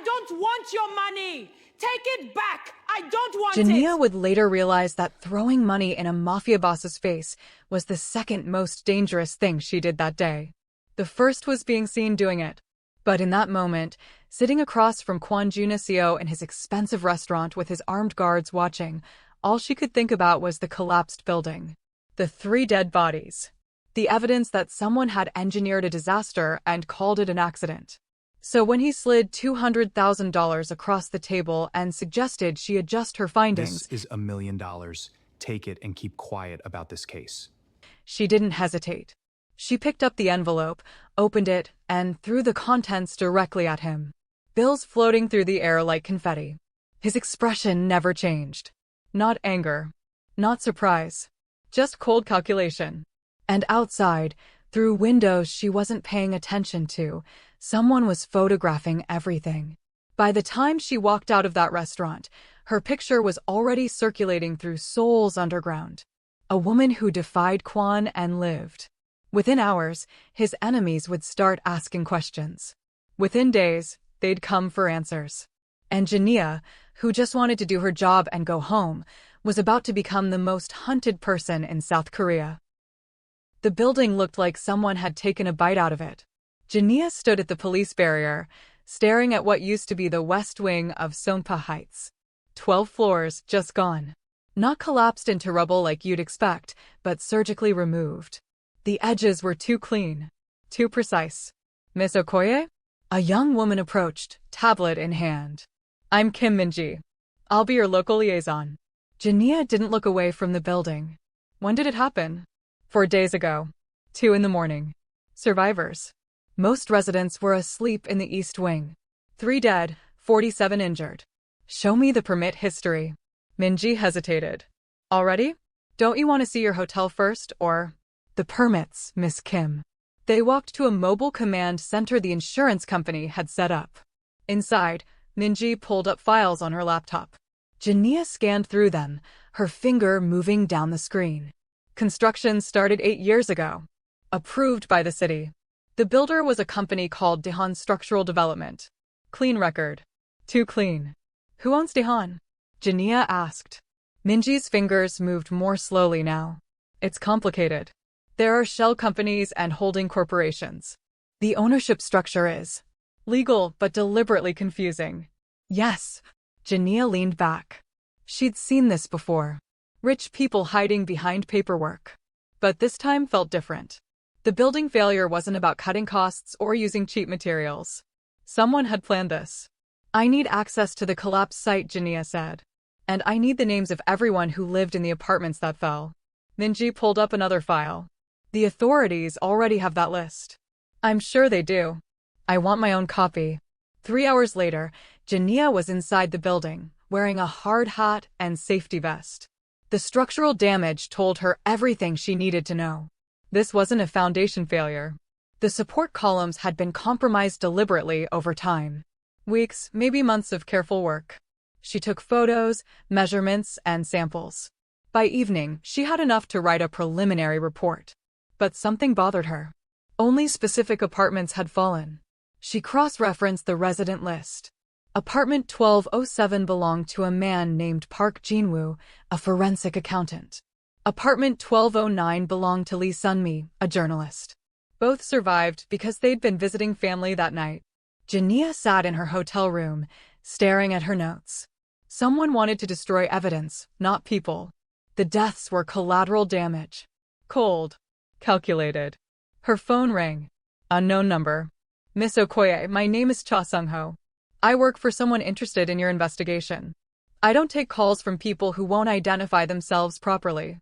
don't want your money! Take it back! I don't want it! Jania would later realize that throwing money in a mafia boss's face was the second most dangerous thing she did that day. The first was being seen doing it. But in that moment, sitting across from Kwon Junaseo in his expensive restaurant with his armed guards watching, all she could think about was the collapsed building. The 3 dead bodies. The evidence that someone had engineered a disaster and called it an accident. So when he slid $200,000 across the table and suggested she adjust her findings— "This is $1 million. Take it and keep quiet about this case." She didn't hesitate. She picked up the envelope, opened it, and threw the contents directly at him. Bills floating through the air like confetti. His expression never changed. Not anger. Not surprise. Just cold calculation. And outside, through windows she wasn't paying attention to, someone was photographing everything. By the time she walked out of that restaurant, her picture was already circulating through Seoul's underground. A woman who defied Kwon and lived. Within hours, his enemies would start asking questions. Within days, they'd come for answers. And Jania, who just wanted to do her job and go home, was about to become the most hunted person in South Korea. The building looked like someone had taken a bite out of it. Jania stood at the police barrier, staring at what used to be the west wing of Songpa Heights. 12 floors just gone. Not collapsed into rubble like you'd expect, but surgically removed. The edges were too clean. Too precise. "Miss Okoye?" A young woman approached, tablet in hand. "I'm Kim Min-ji. I'll be your local liaison." Jania didn't look away from the building. When did it happen? 4 days ago. 2 in the morning. Survivors. Most residents were asleep in the East Wing. 3 dead, 47 injured. "Show me the permit history." Min-ji hesitated. "Already? Don't you want to see your hotel first, or—" "The permits, Miss Kim." They walked to a mobile command center the insurance company had set up. Inside, Min-ji pulled up files on her laptop. Jania scanned through them, her finger moving down the screen. Construction started 8 years ago. Approved by the city. The builder was a company called Daehan Structural Development. Clean record. Too clean. "Who owns Daehan?" Jania asked. Minji's fingers moved more slowly now. "It's complicated. There are shell companies and holding corporations. The ownership structure is legal but deliberately confusing." "Yes." Jania leaned back. She'd seen this before. Rich people hiding behind paperwork. But this time felt different. The building failure wasn't about cutting costs or using cheap materials. Someone had planned this. "I need access to the collapsed site," Jania said. "And I need the names of everyone who lived in the apartments that fell." Minji pulled up another file. "The authorities already have that list." "I'm sure they do. I want my own copy." 3 hours later, Jania was inside the building, wearing a hard hat and safety vest. The structural damage told her everything she needed to know. This wasn't a foundation failure. The support columns had been compromised deliberately over time. Weeks, maybe months of careful work. She took photos, measurements, and samples. By evening, she had enough to write a preliminary report. But something bothered her. Only specific apartments had fallen. She cross-referenced the resident list. Apartment 1207 belonged to a man named Park Jinwoo, a forensic accountant. Apartment 1209 belonged to Lee Sunmi, a journalist. Both survived because they'd been visiting family that night. Jania sat in her hotel room, staring at her notes. Someone wanted to destroy evidence, not people. The deaths were collateral damage. Cold. Calculated. Her phone rang. Unknown number. "Miss Okoye, my name is Cha Sung-ho. I work for someone interested in your investigation. I don't take calls from people who won't identify themselves properly.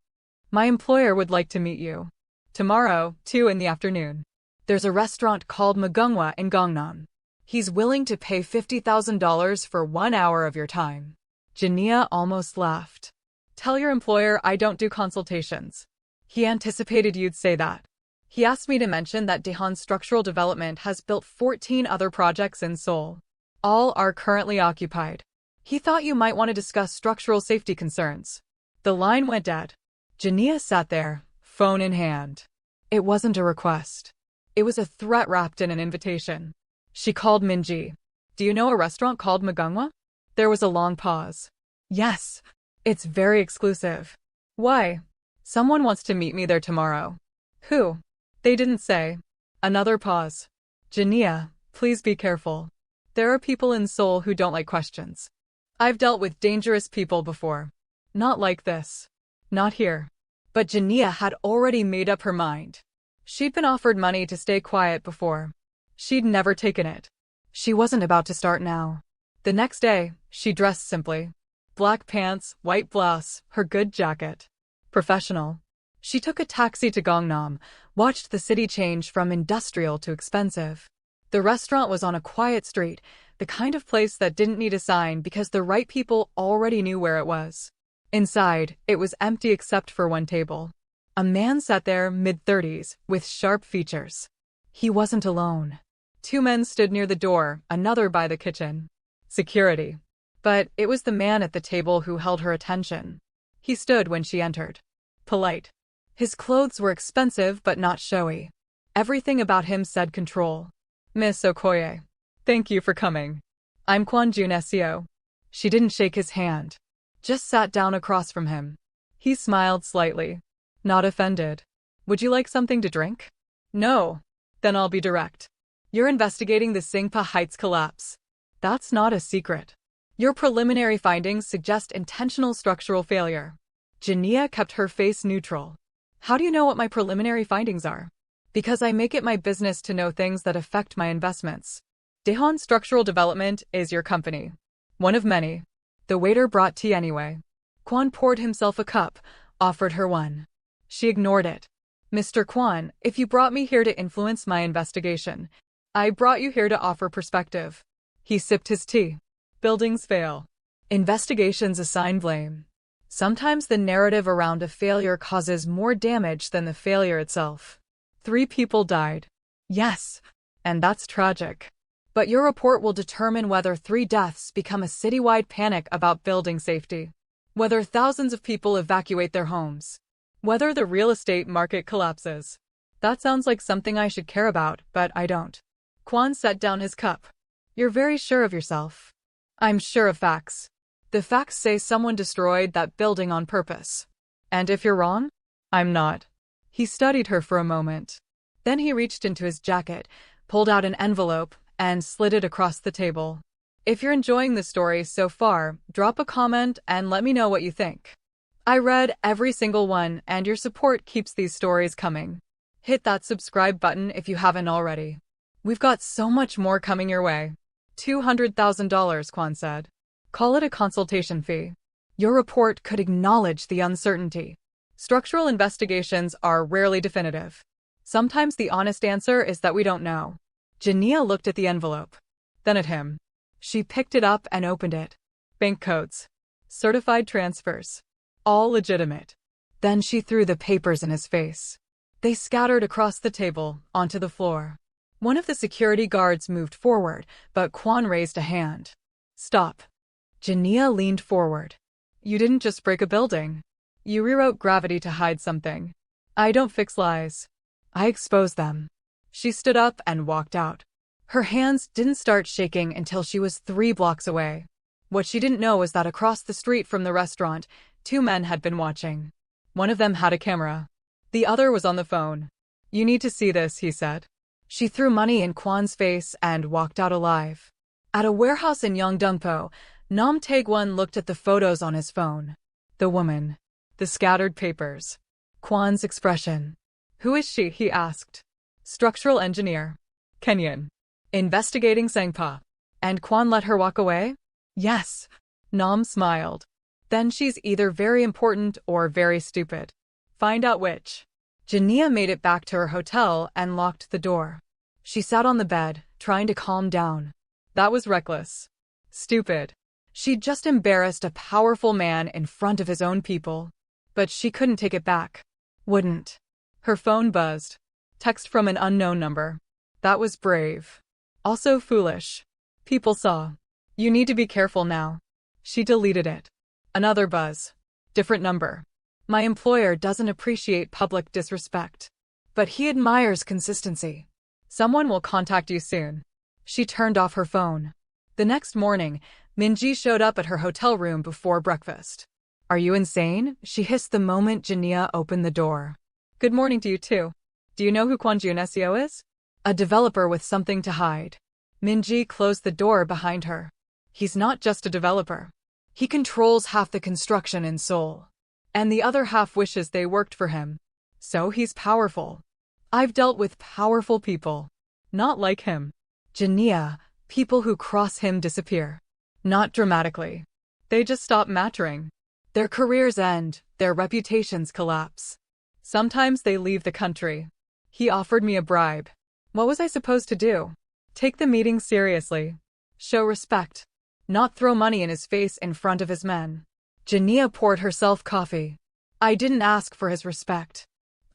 My employer would like to meet you. Tomorrow, 2 in the afternoon. There's a restaurant called Magungwa in Gangnam. He's willing to pay $50,000 for 1 hour of your time." Jania almost laughed. "Tell your employer I don't do consultations." He anticipated you'd say that. He asked me to mention that Daehan Structural Development has built 14 other projects in Seoul. All are currently occupied. He thought you might want to discuss structural safety concerns. The line went dead. Jania sat there, phone in hand. It wasn't a request. It was a threat wrapped in an invitation. She called Minji. Do you know a restaurant called Magungwa? There was a long pause. Yes. It's very exclusive. Why? Someone wants to meet me there tomorrow. Who? They didn't say. Another pause. Jania, please be careful. There are people in Seoul who don't like questions. I've dealt with dangerous people before. Not like this. Not here. But Jania had already made up her mind. She'd been offered money to stay quiet before. She'd never taken it. She wasn't about to start now. The next day, she dressed simply. Black pants, white blouse, her good jacket. Professional. She took a taxi to Gangnam, watched the city change from industrial to expensive. The restaurant was on a quiet street, the kind of place that didn't need a sign because the right people already knew where it was. Inside, it was empty except for one table. A man sat there, mid-30s, with sharp features. He wasn't alone. Two men stood near the door, another by the kitchen. Security. But it was the man at the table who held her attention. He stood when she entered. Polite. His clothes were expensive but not showy. Everything about him said control. Miss Okoye. Thank you for coming. I'm Kwon Jun Seo. She didn't shake his hand. Just sat down across from him. He smiled slightly. Not offended. Would you like something to drink? No. Then I'll be direct. You're investigating the Singpa Heights collapse. That's not a secret. Your preliminary findings suggest intentional structural failure. Jania kept her face neutral. How do you know what my preliminary findings are? Because I make it my business to know things that affect my investments. Daehan Structural Development is your company. One of many. The waiter brought tea anyway. Kwon poured himself a cup, offered her one. She ignored it. Mr. Kwon, if you brought me here to influence my investigation, I brought you here to offer perspective. He sipped his tea. Buildings fail. Investigations assign blame. Sometimes the narrative around a failure causes more damage than the failure itself. 3 people died. Yes, and that's tragic. But your report will determine whether 3 deaths become a citywide panic about building safety. Whether thousands of people evacuate their homes. Whether the real estate market collapses. That sounds like something I should care about, but I don't. Kwon set down his cup. You're very sure of yourself. I'm sure of facts. The facts say someone destroyed that building on purpose. And if you're wrong? I'm not. He studied her for a moment. Then he reached into his jacket, pulled out an envelope, and slid it across the table. If you're enjoying the story so far, drop a comment and let me know what you think. I read every single one, and your support keeps these stories coming. Hit that subscribe button if you haven't already. We've got so much more coming your way. $200,000, Kwon said. Call it a consultation fee. Your report could acknowledge the uncertainty. Structural investigations are rarely definitive. Sometimes the honest answer is that we don't know. Jania looked at the envelope. Then at him. She picked it up and opened it. Bank codes. Certified transfers. All legitimate. Then she threw the papers in his face. They scattered across the table, onto the floor. One of the security guards moved forward, but Kwon raised a hand. Stop. Jania leaned forward. You didn't just break a building. You rewrote gravity to hide something. I don't fix lies. I expose them. She stood up and walked out. Her hands didn't start shaking until she was 3 blocks away. What she didn't know was that across the street from the restaurant, 2 men had been watching. One of them had a camera. The other was on the phone. You need to see this, he said. She threw money in Kwon's face and walked out alive. At a warehouse in Yeongdeungpo, Nam Tae-gwon looked at the photos on his phone. The woman. The scattered papers. Kwon's expression. Who is she? He asked. Structural engineer. Kenyan. Investigating Sangpa. And Kwon let her walk away? Yes. Nam smiled. Then she's either very important or very stupid. Find out which. Jania made it back to her hotel and locked the door. She sat on the bed, trying to calm down. That was reckless. Stupid. She'd just embarrassed a powerful man in front of his own people. But she couldn't take it back. Wouldn't. Her phone buzzed. Text from an unknown number. That was brave. Also foolish. People saw. You need to be careful now. She deleted it. Another buzz. Different number. My employer doesn't appreciate public disrespect. But he admires consistency. Someone will contact you soon. She turned off her phone. The next morning, Minji showed up at her hotel room before breakfast. Are you insane? She hissed the moment Jania opened the door. Good morning to you too. Do you know who Kwon-jun SEO is? A developer with something to hide. Minji closed the door behind her. He's not just a developer. He controls half the construction in Seoul. And the other half wishes they worked for him. So he's powerful. I've dealt with powerful people. Not like him. Jania, people who cross him disappear. Not dramatically. They just stop mattering. Their careers end, their reputations collapse. Sometimes they leave the country. He offered me a bribe. What was I supposed to do? Take the meeting seriously. Show respect. Not throw money in his face in front of his men. Jania poured herself coffee. I didn't ask for his respect.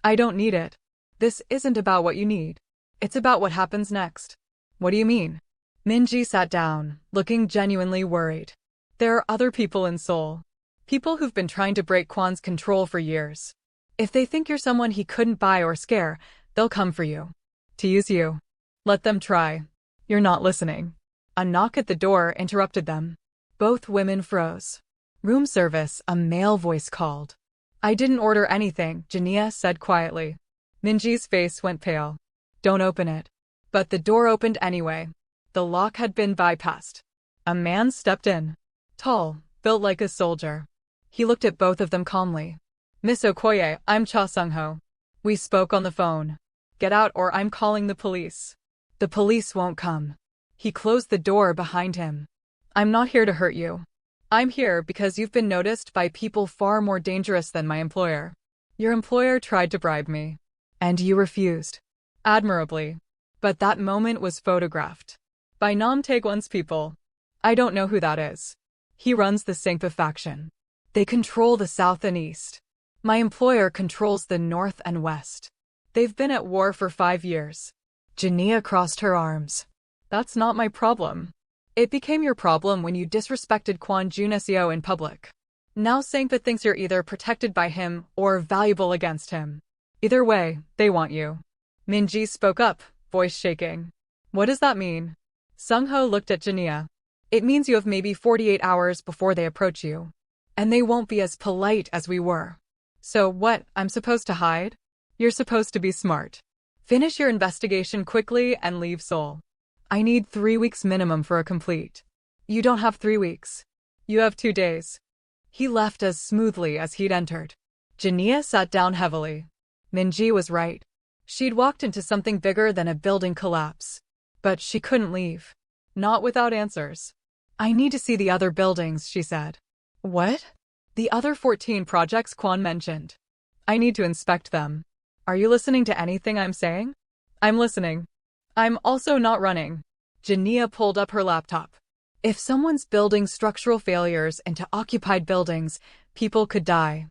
I don't need it. This isn't about what you need. It's about what happens next. What do you mean? Minji sat down, looking genuinely worried. There are other people in Seoul. People who've been trying to break Kwon's control for years. If they think you're someone he couldn't buy or scare, they'll come for you. To use you. Let them try. You're not listening. A knock at the door interrupted them. Both women froze. Room service, a male voice called. I didn't order anything, Jania said quietly. Minji's face went pale. Don't open it. But the door opened anyway. The lock had been bypassed. A man stepped in. Tall, built like a soldier. He looked at both of them calmly. Miss Okoye, I'm Cha Sung-ho. We spoke on the phone. Get out or I'm calling the police. The police won't come. He closed the door behind him. I'm not here to hurt you. I'm here because you've been noticed by people far more dangerous than my employer. Your employer tried to bribe me. And you refused. Admirably. But that moment was photographed. By Nam Taegwon's people. I don't know who that is. He runs the Sangpa faction. They control the south and east. My employer controls the north and west. They've been at war for 5 years. Jania crossed her arms. That's not my problem. It became your problem when you disrespected Kwon-jun SEO in public. Now Sangpa thinks you're either protected by him or valuable against him. Either way, they want you. Minji spoke up, voice shaking. What does that mean? Sung-ho looked at Jania. It means you have maybe 48 hours before they approach you. And they won't be as polite as we were. So what, I'm supposed to hide? You're supposed to be smart. Finish your investigation quickly and leave Seoul. I need 3 weeks minimum for a complete. You don't have 3 weeks. You have 2 days. He left as smoothly as he'd entered. Jania sat down heavily. Minji was right. She'd walked into something bigger than a building collapse. But she couldn't leave. Not without answers. I need to see the other buildings, she said. What? The other 14 projects Kwon mentioned. I need to inspect them. Are you listening to anything I'm saying? I'm listening. I'm also not running. Jania pulled up her laptop. If someone's building structural failures into occupied buildings, people could die.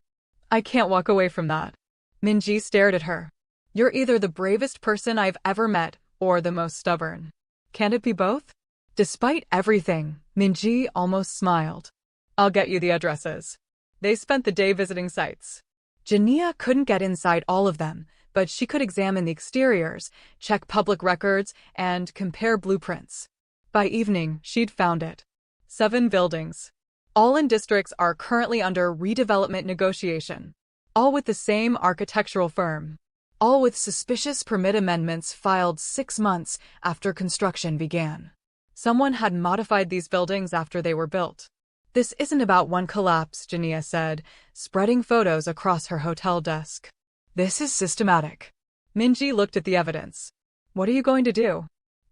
I can't walk away from that. Minji stared at her. You're either the bravest person I've ever met, or the most stubborn. Can't it be both? Despite everything, Minji almost smiled. I'll get you the addresses. They spent the day visiting sites. Jania couldn't get inside all of them, but she could examine the exteriors, check public records, and compare blueprints. By evening, she'd found it. 7 buildings. All in districts are currently under redevelopment negotiation. All with the same architectural firm. All with suspicious permit amendments filed 6 months after construction began. Someone had modified these buildings after they were built. This isn't about one collapse, Jania said, spreading photos across her hotel desk. This is systematic. Minji looked at the evidence. What are you going to do?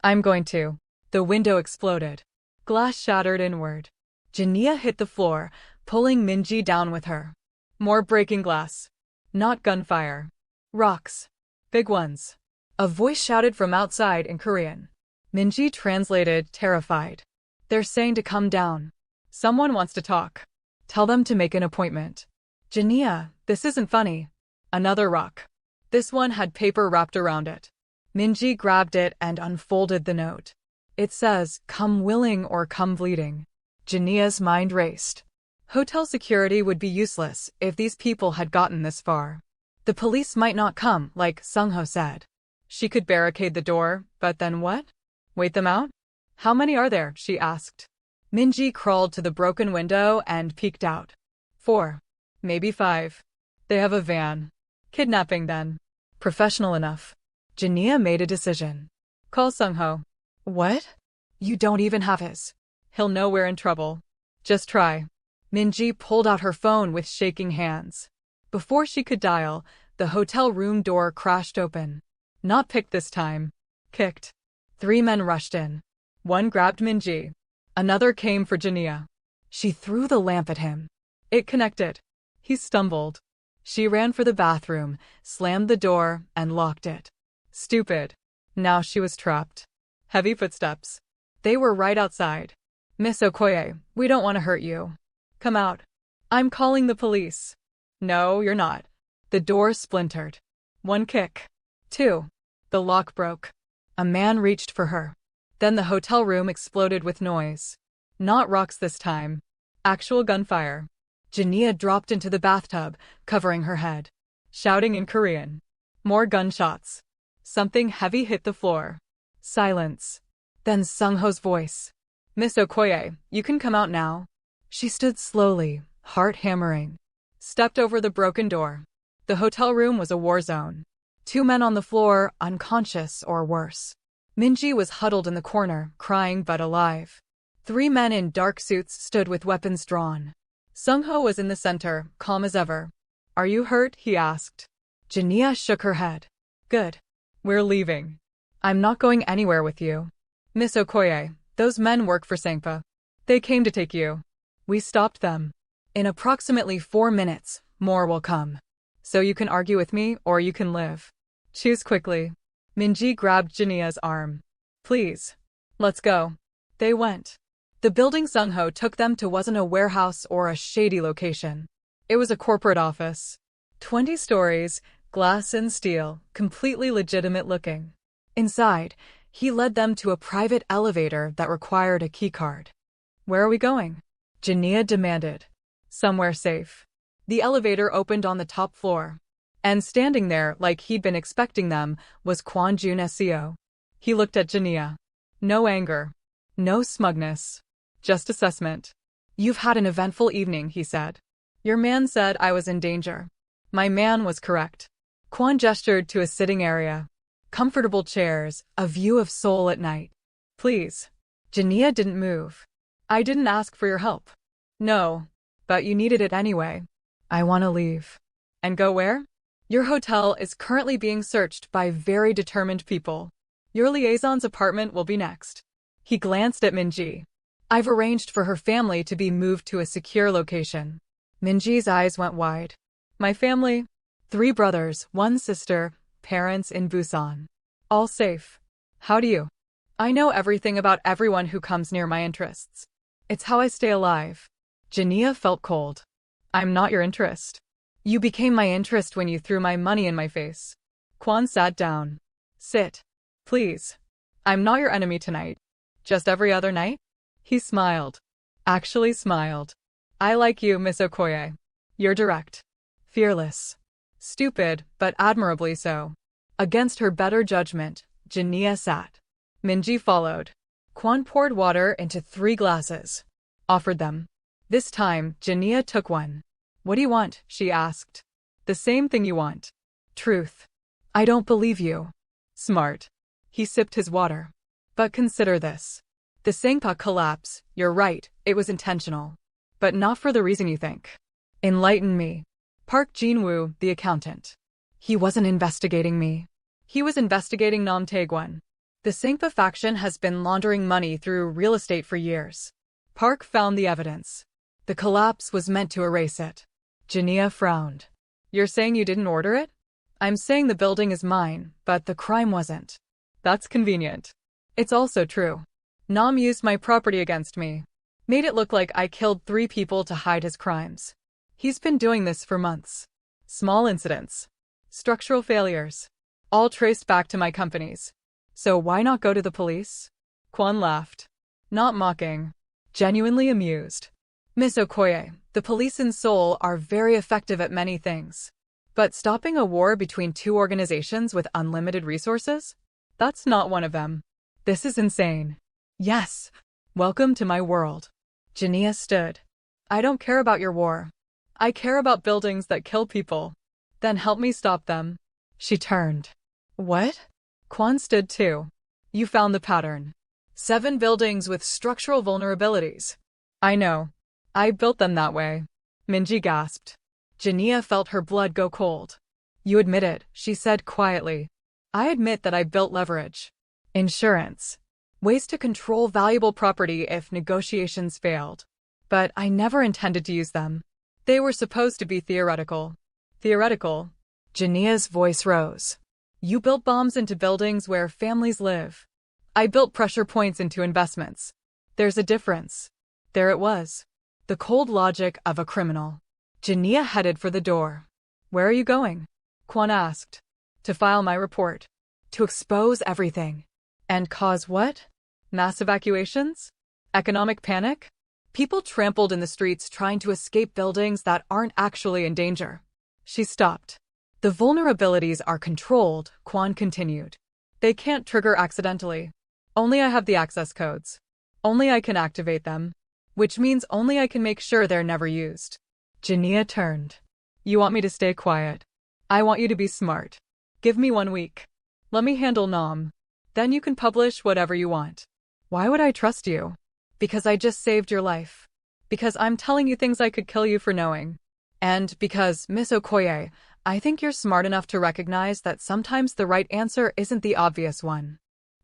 I'm going to. The window exploded. Glass shattered inward. Jania hit the floor, pulling Minji down with her. More breaking glass. Not gunfire. Rocks. Big ones. A voice shouted from outside in Korean. Minji translated, terrified. They're saying to come down. Someone wants to talk. Tell them to make an appointment. Jania, this isn't funny. Another rock. This one had paper wrapped around it. Minji grabbed it and unfolded the note. It says, come willing or come bleeding. Jania's mind raced. Hotel security would be useless if these people had gotten this far. The police might not come, like Sung-ho said. She could barricade the door, but then what? Wait them out? How many are there? She asked. Minji crawled to the broken window and peeked out. 4. Maybe 5. They have a van. Kidnapping then. Professional enough. Jania made a decision. Call Sungho. What? You don't even have his. He'll know we're in trouble. Just try. Minji pulled out her phone with shaking hands. Before she could dial, the hotel room door crashed open. Not picked this time. Kicked. 3 men rushed in. One grabbed Minji. Another came for Jania. She threw the lamp at him. It connected. He stumbled. She ran for the bathroom, slammed the door, and locked it. Stupid. Now she was trapped. Heavy footsteps. They were right outside. Miss Okoye, we don't want to hurt you. Come out. I'm calling the police. No, you're not. The door splintered. 1 kick. 2. The lock broke. A man reached for her. Then the hotel room exploded with noise. Not rocks this time. Actual gunfire. Jania dropped into the bathtub, covering her head, shouting in Korean. More gunshots. Something heavy hit the floor. Silence. Then Sungho's voice. Miss Okoye, you can come out now. She stood slowly, heart hammering. Stepped over the broken door. The hotel room was a war zone. 2 men on the floor, unconscious or worse. Minji was huddled in the corner, crying but alive. 3 men in dark suits stood with weapons drawn. Sungho was in the center, calm as ever. Are you hurt? He asked. Jania shook her head. Good. We're leaving. I'm not going anywhere with you. Miss Okoye, those men work for Sangpa. They came to take you. We stopped them. In approximately 4 minutes, more will come. So you can argue with me, or you can live. Choose quickly. Minji grabbed Jania's arm. Please. Let's go. They went. The building Sungho took them to wasn't a warehouse or a shady location. It was a corporate office. 20 stories, glass and steel, completely legitimate looking. Inside, he led them to a private elevator that required a keycard. Where are we going? Jania demanded. Somewhere safe. The elevator opened on the top floor. And standing there, like he'd been expecting them, was Kwon Jun Seo. He looked at Jania. No anger. No smugness. Just assessment. You've had an eventful evening, he said. Your man said I was in danger. My man was correct. Kwon gestured to a sitting area. Comfortable chairs, a view of Seoul at night. Please. Jania didn't move. I didn't ask for your help. No. But you needed it anyway. I want to leave. And go where? Your hotel is currently being searched by very determined people. Your liaison's apartment will be next. He glanced at Minji. I've arranged for her family to be moved to a secure location. Minji's eyes went wide. My family? 3 brothers, 1 sister, parents in Busan. All safe. How do you? I know everything about everyone who comes near my interests. It's how I stay alive. Jania felt cold. I'm not your interest. You became my interest when you threw my money in my face. Kwon sat down. Sit. Please. I'm not your enemy tonight. Just every other night? He smiled. Actually smiled. I like you, Miss Okoye. You're direct. Fearless. Stupid, but admirably so. Against her better judgment, Jania sat. Minji followed. Kwon poured water into 3 glasses. Offered them. This time, Jania took one. What do you want? She asked. The same thing you want. Truth. I don't believe you. Smart. He sipped his water. But consider this. The Sangpa collapse, you're right, it was intentional. But not for the reason you think. Enlighten me. Park Jin-woo, the accountant. He wasn't investigating me. He was investigating Nam Taegwon. The Sangpa faction has been laundering money through real estate for years. Park found the evidence. The collapse was meant to erase it. Jania frowned. You're saying you didn't order it? I'm saying the building is mine, but the crime wasn't. That's convenient. It's also true. Nam used my property against me. Made it look like I killed 3 people to hide his crimes. He's been doing this for months. Small incidents. Structural failures. All traced back to my companies. So why not go to the police? Kwon laughed. Not mocking. Genuinely amused. Miss Okoye, the police in Seoul are very effective at many things. But stopping a war between 2 organizations with unlimited resources? That's not one of them. This is insane. Yes. Welcome to my world. Jania stood. I don't care about your war. I care about buildings that kill people. Then help me stop them. She turned. What? Kwon stood too. You found the pattern. 7 buildings with structural vulnerabilities. I know. I built them that way. Minji gasped. Jania felt her blood go cold. You admit it, she said quietly. I admit that I built leverage. Insurance. Ways to control valuable property if negotiations failed. But I never intended to use them. They were supposed to be theoretical. Theoretical? Jania's voice rose. You built bombs into buildings where families live. I built pressure points into investments. There's a difference. There it was. The cold logic of a criminal. Jania headed for the door. Where are you going? Kwon asked. To file my report. To expose everything. And cause what? Mass evacuations? Economic panic? People trampled in the streets trying to escape buildings that aren't actually in danger. She stopped. The vulnerabilities are controlled, Kwon continued. They can't trigger accidentally. Only I have the access codes. Only I can activate them. Which means only I can make sure they're never used. Jania turned. You want me to stay quiet? I want you to be smart. Give me 1 week. Let me handle Nom. Then you can publish whatever you want. Why would I trust you? Because I just saved your life. Because I'm telling you things I could kill you for knowing. And because, Miss Okoye, I think you're smart enough to recognize that sometimes the right answer isn't the obvious one.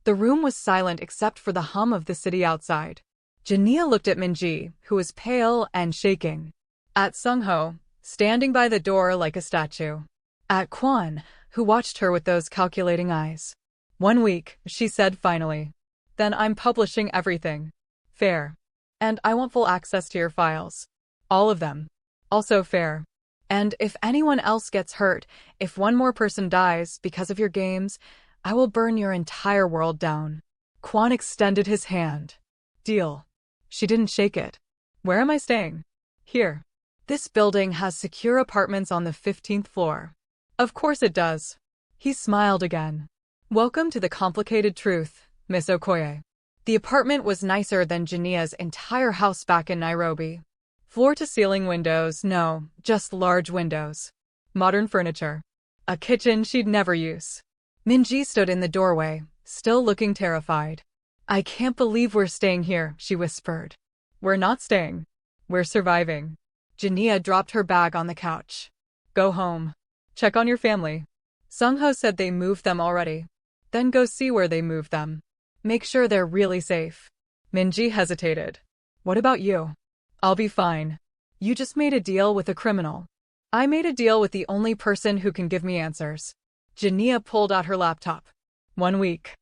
The room was silent except for the hum of the city outside. Jania looked at Minji, who was pale and shaking. At Sungho, standing by the door like a statue. At Kwon, who watched her with those calculating eyes. 1 week, she said finally. Then I'm publishing everything. Fair. And I want full access to your files. All of them. Also fair. And if anyone else gets hurt, if one more person dies because of your games, I will burn your entire world down. Kwon extended his hand. Deal. She didn't shake it. Where am I staying? Here. This building has secure apartments on the 15th floor. Of course it does. He smiled again. Welcome to the complicated truth, Miss Okoye. The apartment was nicer than Jania's entire house back in Nairobi. Floor-to-ceiling windows, no, just large windows. Modern furniture. A kitchen she'd never use. Minji stood in the doorway, still looking terrified. I can't believe we're staying here, she whispered. We're not staying. We're surviving. Jania dropped her bag on the couch. Go home. Check on your family. Sungho said they moved them already. Then go see where they moved them. Make sure they're really safe. Minji hesitated. What about you? I'll be fine. You just made a deal with a criminal. I made a deal with the only person who can give me answers. Jania pulled out her laptop. 1 week.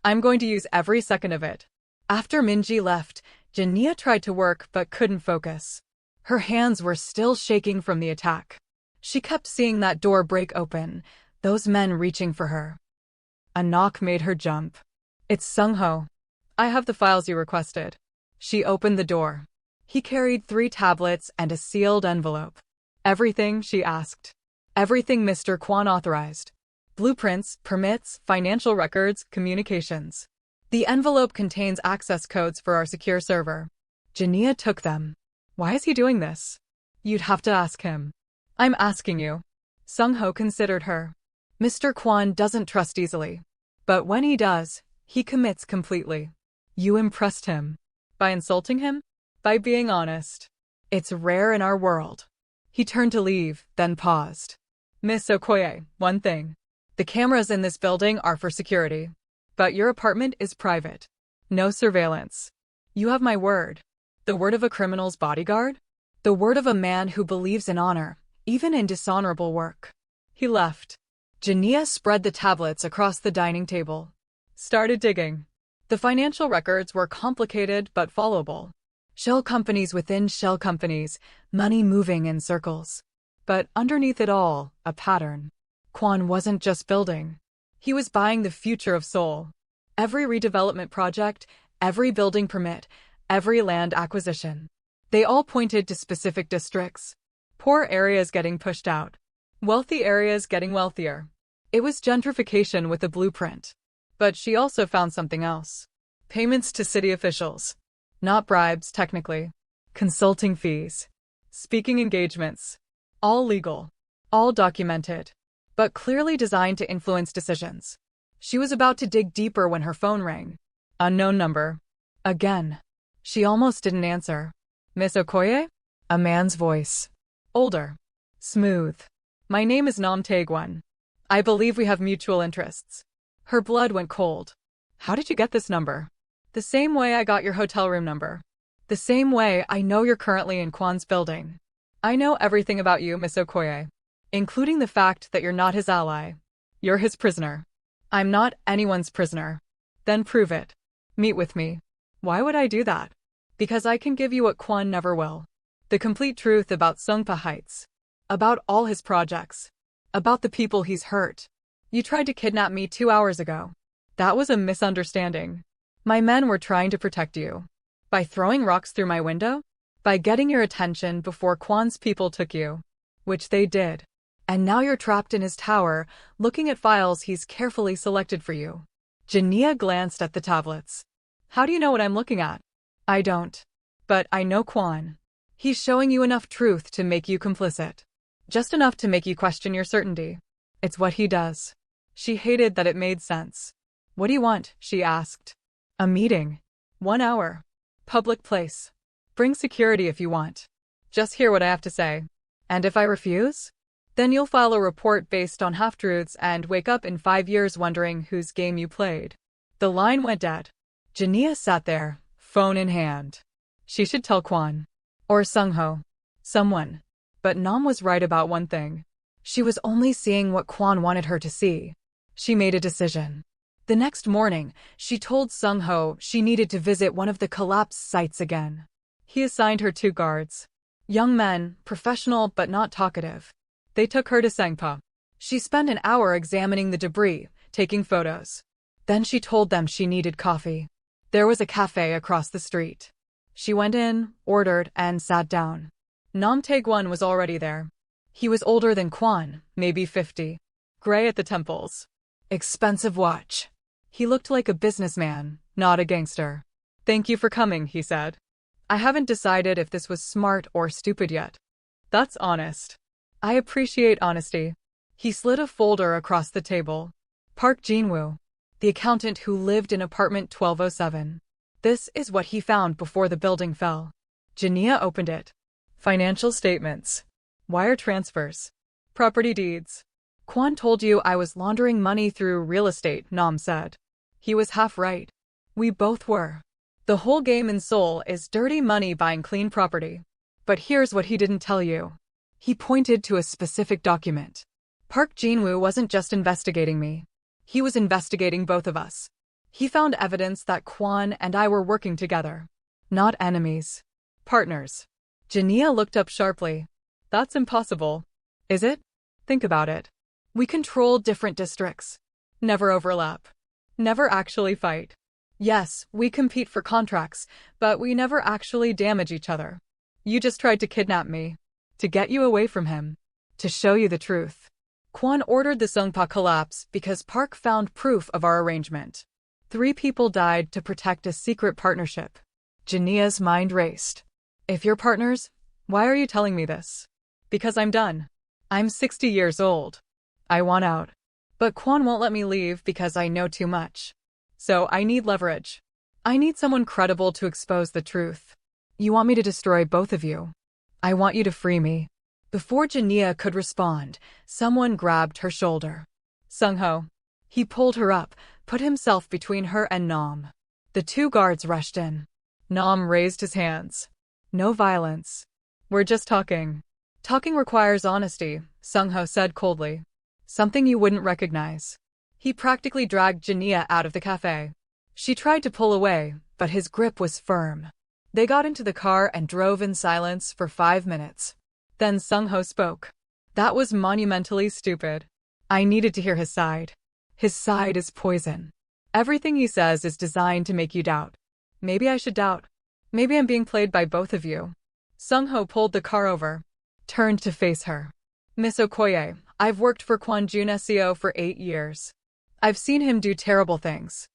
I'm going to use every second of it. After Minji left, Jania tried to work but couldn't focus. Her hands were still shaking from the attack. She kept seeing that door break open, those men reaching for her. A knock made her jump. It's Sungho. I have the files you requested. She opened the door. He carried 3 tablets and a sealed envelope. Everything, she asked. Everything Mr. Kwon authorized. Blueprints, permits, financial records, communications. The envelope contains access codes for our secure server. Jania took them. Why is he doing this? You'd have to ask him. I'm asking you. Sungho considered her. Mr. Kwon doesn't trust easily. But when he does, he commits completely. You impressed him. By insulting him? By being honest. It's rare in our world. He turned to leave, then paused. Miss Okoye, one thing. The cameras in this building are for security. But your apartment is private. No surveillance. You have my word. The word of a criminal's bodyguard? The word of a man who believes in honor, even in dishonorable work. He left. Jania spread the tablets across the dining table. Started digging. The financial records were complicated but followable. Shell companies within shell companies, money moving in circles. But underneath it all, a pattern. Kwon wasn't just building. He was buying the future of Seoul. Every redevelopment project, every building permit, every land acquisition. They all pointed to specific districts. Poor areas getting pushed out. Wealthy areas getting wealthier. It was gentrification with a blueprint. But she also found something else. Payments to city officials. Not bribes, technically. Consulting fees. Speaking engagements. All legal. All documented. But clearly designed to influence decisions. She was about to dig deeper when her phone rang. Unknown number. Again. She almost didn't answer. Miss Okoye? A man's voice. Older. Smooth. My name is Nam Taegwon. I believe we have mutual interests. Her blood went cold. How did you get this number? The same way I got your hotel room number. The same way I know you're currently in Kwan's building. I know everything about you, Miss Okoye. Including the fact that you're not his ally. You're his prisoner. I'm not anyone's prisoner. Then prove it. Meet with me. Why would I do that? Because I can give you what Kwan never will. The complete truth about Sungpa Heights. About all his projects. About the people he's hurt. You tried to kidnap me 2 hours ago. That was a misunderstanding. My men were trying to protect you. By throwing rocks through my window? By getting your attention before Kwan's people took you. Which they did. And now you're trapped in his tower, looking at files he's carefully selected for you. Jania glanced at the tablets. How do you know what I'm looking at? I don't. But I know Kwan. He's showing you enough truth to make you complicit. Just enough to make you question your certainty. It's what he does. She hated that it made sense. What do you want? She asked. A meeting. 1 hour. Public place. Bring security if you want. Just hear what I have to say. And if I refuse? Then you'll file a report based on half-truths and wake up in 5 years wondering whose game you played. The line went dead. Jania sat there, phone in hand. She should tell Kwan. Or Sungho. Someone. But Nam was right about one thing. She was only seeing what Kwan wanted her to see. She made a decision. The next morning, she told Sungho she needed to visit one of the collapsed sites again. He assigned her 2 guards. Young men, professional but not talkative. They took her to Sangpa. She spent an hour examining the debris, taking photos. Then she told them she needed coffee. There was a cafe across the street. She went in, ordered, and sat down. Nam Taegwon was already there. He was older than Kwan, maybe 50. Gray at the temples. Expensive watch. He looked like a businessman, not a gangster. Thank you for coming, he said. I haven't decided if this was smart or stupid yet. That's honest. I appreciate honesty. He slid a folder across the table. Park Jinwoo, the accountant who lived in apartment 1207. This is what he found before the building fell. Jania opened it. Financial statements. Wire transfers. Property deeds. Kwan told you I was laundering money through real estate, Nam said. He was half right. We both were. The whole game in Seoul is dirty money buying clean property. But here's what he didn't tell you. He pointed to a specific document. Park Jinwoo wasn't just investigating me. He was investigating both of us. He found evidence that Kwan and I were working together. Not enemies. Partners. Jania looked up sharply. That's impossible. Is it? Think about it. We control different districts. Never overlap. Never actually fight. Yes, we compete for contracts, but we never actually damage each other. You just tried to kidnap me. To get you away from him. To show you the truth. Kwan ordered the Sungpa collapse because Park found proof of our arrangement. 3 people died to protect a secret partnership. Jania's mind raced. If you're partners, why are you telling me this? Because I'm done. I'm 60 years old. I want out. But Kwan won't let me leave because I know too much. So I need leverage. I need someone credible to expose the truth. You want me to destroy both of you. I want you to free me. Before Jania could respond, someone grabbed her shoulder. Sungho. He pulled her up, put himself between her and Nam. The 2 guards rushed in. Nam raised his hands. No violence. We're just talking. Talking requires honesty, Sungho said coldly. Something you wouldn't recognize. He practically dragged Jania out of the cafe. She tried to pull away, but his grip was firm. They got into the car and drove in silence for 5 minutes. Then Sungho spoke. That was monumentally stupid. I needed to hear his side. His side is poison. Everything he says is designed to make you doubt. Maybe I should doubt. Maybe I'm being played by both of you. Sungho pulled the car over. Turned to face her. Miss Okoye, I've worked for Kwan Jun SEO for 8 years. I've seen him do terrible things.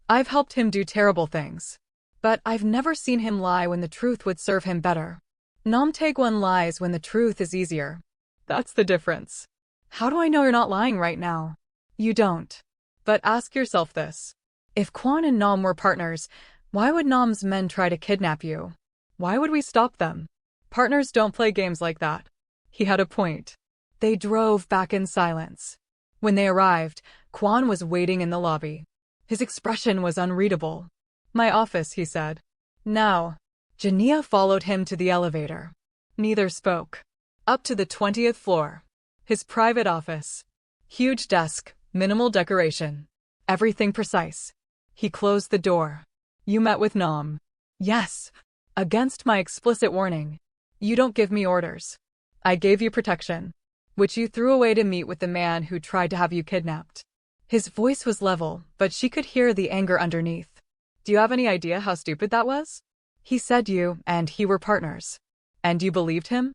I've helped him do terrible things. But I've never seen him lie when the truth would serve him better. Nam Tae-gwan lies when the truth is easier. That's the difference. How do I know you're not lying right now? You don't. But ask yourself this. If Kwon and Nam were partners, why would Nam's men try to kidnap you? Why would we stop them? Partners don't play games like that. He had a point. They drove back in silence. When they arrived, Kwon was waiting in the lobby. His expression was unreadable. My office, he said. Now. Jania followed him to the elevator. Neither spoke. Up to the 20th floor. His private office. Huge desk, minimal decoration. Everything precise. He closed the door. You met with Nam. Yes. Against my explicit warning. You don't give me orders. I gave you protection, which you threw away to meet with the man who tried to have you kidnapped. His voice was level, but she could hear the anger underneath. Do you have any idea how stupid that was? He said you and he were partners. And you believed him?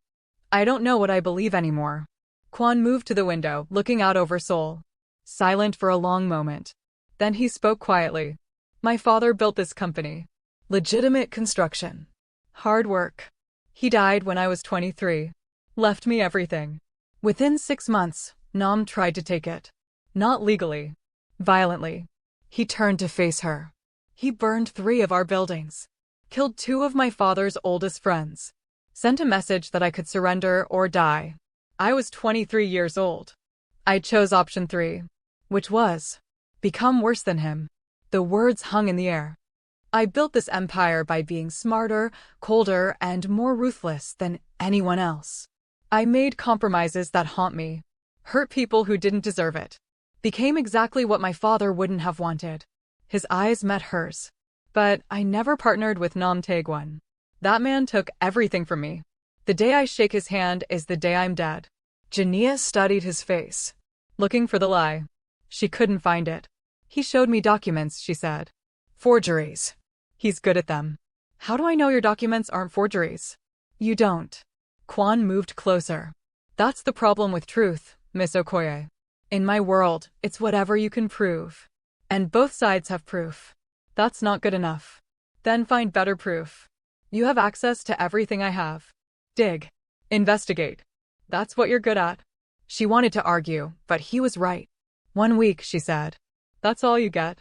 I don't know what I believe anymore. Kwon moved to the window, looking out over Seoul. Silent for a long moment. Then he spoke quietly. My father built this company. Legitimate construction. Hard work. He died when I was 23. Left me everything. Within 6 months, Nam tried to take it. Not legally. Violently. He turned to face her. He burned 3 of our buildings. Killed 2 of my father's oldest friends. Sent a message that I could surrender or die. I was 23 years old. I chose option 3. Which was become worse than him. The words hung in the air. I built this empire by being smarter, colder, and more ruthless than anyone else. I made compromises that haunt me. Hurt people who didn't deserve it. Became exactly what my father wouldn't have wanted. His eyes met hers. But I never partnered with Nam Tae-gwan. That man took everything from me. The day I shake his hand is the day I'm dead. Jania studied his face, looking for the lie. She couldn't find it. He showed me documents, she said. Forgeries. He's good at them. How do I know your documents aren't forgeries? You don't. Kwon moved closer. That's the problem with truth, Miss Okoye. In my world, it's whatever you can prove. And both sides have proof. That's not good enough. Then find better proof. You have access to everything I have. Dig. Investigate. That's what you're good at. She wanted to argue, but he was right. 1 week, she said. That's all you get.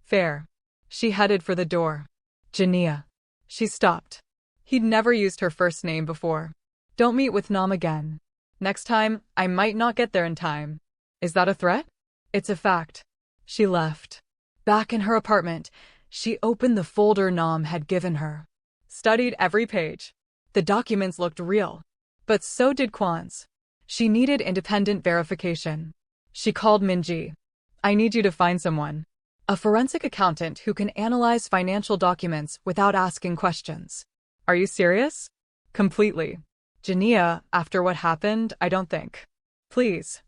Fair. She headed for the door. Jania. She stopped. He'd never used her first name before. Don't meet with Nam again. Next time, I might not get there in time. Is that a threat? It's a fact. She left. Back in her apartment, she opened the folder Nam had given her. Studied every page. The documents looked real. But so did Kwon's. She needed independent verification. She called Minji. I need you to find someone. A forensic accountant who can analyze financial documents without asking questions. Are you serious? Completely. Jania, after what happened, I don't think. Please.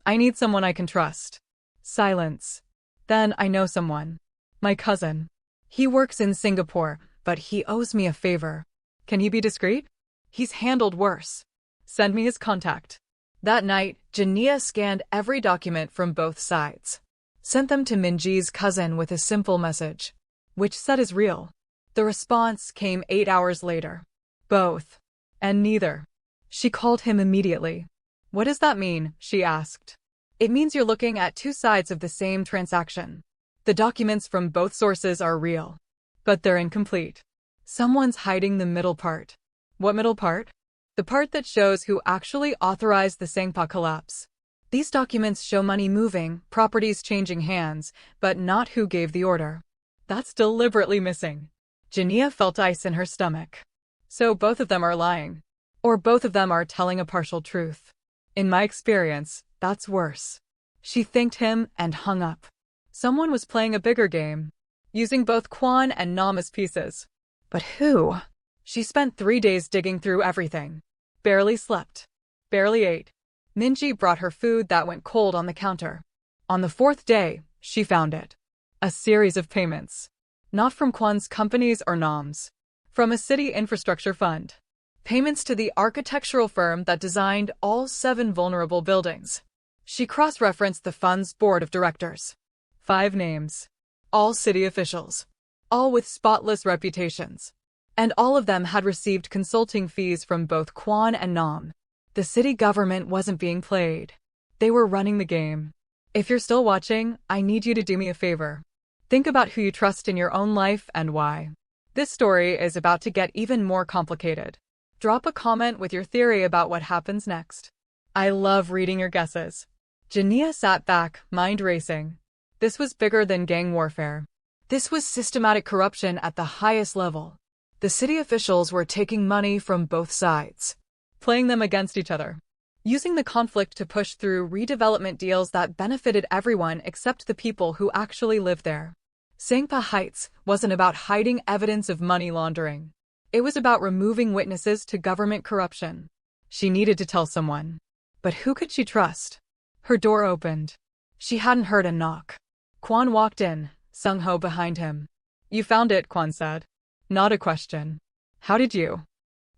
I need someone I can trust. Silence. Then I know someone. My cousin. He works in Singapore, but he owes me a favor. Can he be discreet? He's handled worse. Send me his contact. That night, Jania scanned every document from both sides. Sent them to Minji's cousin with a simple message. Which set is real? The response came 8 hours later. Both. And neither. She called him immediately. What does that mean? She asked. It means you're looking at 2 sides of the same transaction. The documents from both sources are real. But they're incomplete. Someone's hiding the middle part. What middle part? The part that shows who actually authorized the Sangpa collapse. These documents show money moving, properties changing hands, but not who gave the order. That's deliberately missing. Jania felt ice in her stomach. So both of them are lying. Or both of them are telling a partial truth. In my experience, that's worse. She thanked him and hung up. Someone was playing a bigger game, using both Kwon and Nam as pieces. But who? She spent 3 days digging through everything. Barely slept. Barely ate. Minji brought her food that went cold on the counter. On the 4th day, she found it. A series of payments. Not from Kwon's companies or Nam's. From a city infrastructure fund. Payments to the architectural firm that designed all 7 vulnerable buildings. She cross-referenced the fund's board of directors. 5 names. All city officials. All with spotless reputations. And all of them had received consulting fees from both Kwon and Nam. The city government wasn't being played. They were running the game. If you're still watching, I need you to do me a favor. Think about who you trust in your own life and why. This story is about to get even more complicated. Drop a comment with your theory about what happens next. I love reading your guesses. Jania sat back, mind racing. This was bigger than gang warfare. This was systematic corruption at the highest level. The city officials were taking money from both sides, playing them against each other, using the conflict to push through redevelopment deals that benefited everyone except the people who actually lived there. Sangpa Heights wasn't about hiding evidence of money laundering. It was about removing witnesses to government corruption. She needed to tell someone. But who could she trust? Her door opened. She hadn't heard a knock. Kwon walked in, Sung-ho behind him. You found it, Kwon said. Not a question. How did you?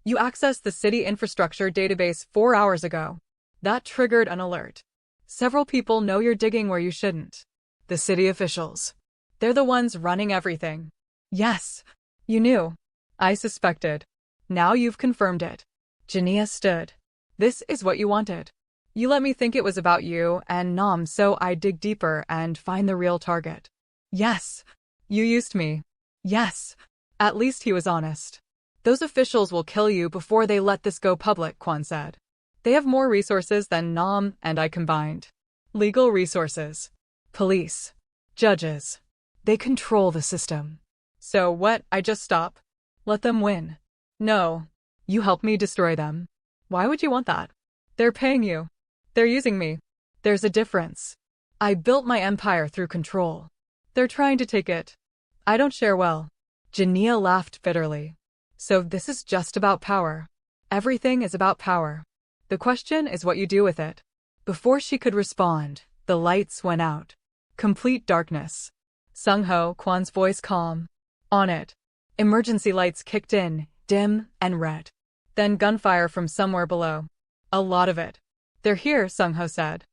You accessed the city infrastructure database 4 hours ago. That triggered an alert. Several people know you're digging where you shouldn't. The city officials. They're the ones running everything. Yes. You knew. I suspected. Now you've confirmed it. Jania stood. This is what you wanted. You let me think it was about you and Nam, so I dig deeper and find the real target. Yes. You used me. Yes. At least he was honest. Those officials will kill you before they let this go public, Kwon said. They have more resources than Nam and I combined. Legal resources. Police. Judges. They control the system. So what, I just stop? Let them win. No. You help me destroy them. Why would you want that? They're paying you. They're using me. There's a difference. I built my empire through control. They're trying to take it. I don't share well. Jania laughed bitterly. So this is just about power. Everything is about power. The question is what you do with it. Before she could respond, the lights went out. Complete darkness. Sung-ho, Kwon's voice calm. On it. Emergency lights kicked in, dim and red. Then gunfire from somewhere below. A lot of it. They're here, Sung-ho said.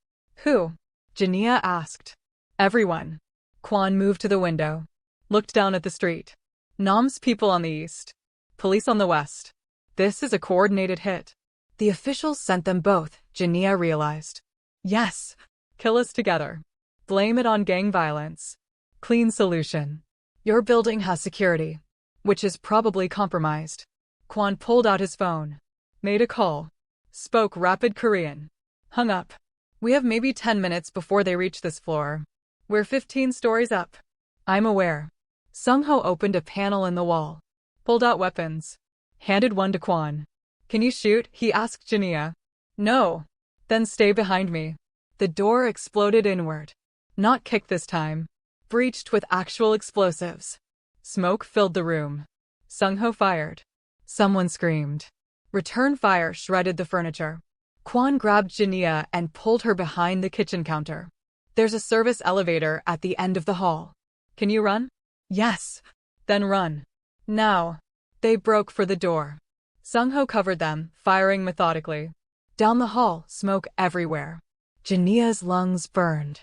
Who? Jania asked. Everyone. Kwon moved to the window. Looked down at the street. Nam's people on the east. Police on the west. This is a coordinated hit. The officials sent them both, Jania realized. Yes. Kill us together. Blame it on gang violence. Clean solution. Your building has security, which is probably compromised. Kwon pulled out his phone. Made a call. Spoke rapid Korean. Hung up. We have maybe 10 minutes before they reach this floor. We're 15 stories up. I'm aware. Sung-ho opened a panel in the wall. Pulled out weapons. Handed one to Kwon. Can you shoot? He asked Jania. No. Then stay behind me. The door exploded inward. Not kicked this time. Breached with actual explosives. Smoke filled the room. Sung-ho fired. Someone screamed. Return fire shredded the furniture. Kwon grabbed Jania and pulled her behind the kitchen counter. There's a service elevator at the end of the hall. Can you run? Yes. Then run. Now. They broke for the door. Sung-ho covered them, firing methodically. Down the hall, smoke everywhere. Jania's lungs burned.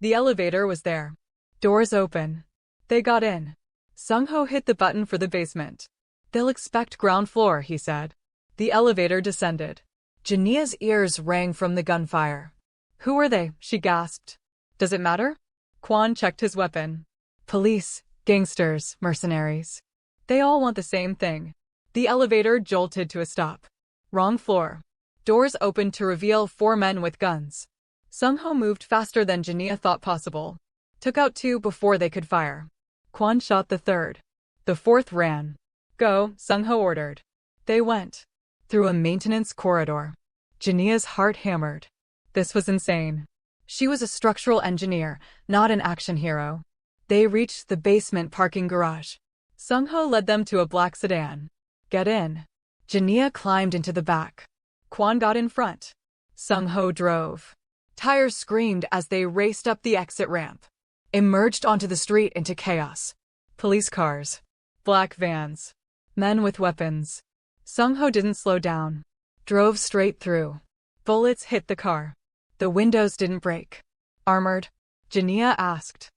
The elevator was there. Doors open. They got in. Sung-ho hit the button for the basement. They'll expect ground floor, he said. The elevator descended. Jania's ears rang from the gunfire. Who are they? She gasped. Does it matter? Kwon checked his weapon. Police, gangsters, mercenaries. They all want the same thing. The elevator jolted to a stop. Wrong floor. Doors opened to reveal 4 men with guns. Sung-ho moved faster than Jania thought possible. Took out 2 before they could fire. Kwon shot the 3rd. The 4th ran. Go, Sung-ho ordered. They went. Through a maintenance corridor. Jania's heart hammered. This was insane. She was a structural engineer, not an action hero. They reached the basement parking garage. Sung-ho led them to a black sedan. Get in. Jania climbed into the back. Kwon got in front. Sung-ho drove. Tires screamed as they raced up the exit ramp. Emerged onto the street into chaos. Police cars. Black vans. Men with weapons. Sung-ho didn't slow down. Drove straight through. Bullets hit the car. The windows didn't break. Armored? Jania asked.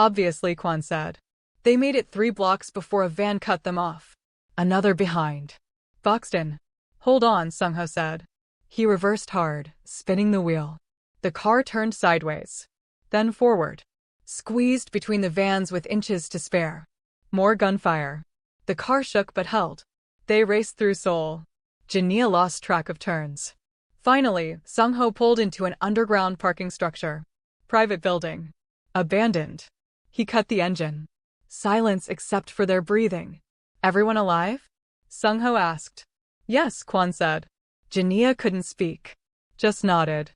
Obviously, Kwon said. They made it 3 blocks before a van cut them off. Another behind. Boxton. Hold on, Sung-ho said. He reversed hard, spinning the wheel. The car turned sideways. Then forward. Squeezed between the vans with inches to spare. More gunfire. The car shook but held. They raced through Seoul. Jania lost track of turns. Finally, Sung-ho pulled into an underground parking structure. Private building. Abandoned. He cut the engine. Silence except for their breathing. Everyone alive? Sung-ho asked. Yes, Kwon said. Jania couldn't speak. Just nodded.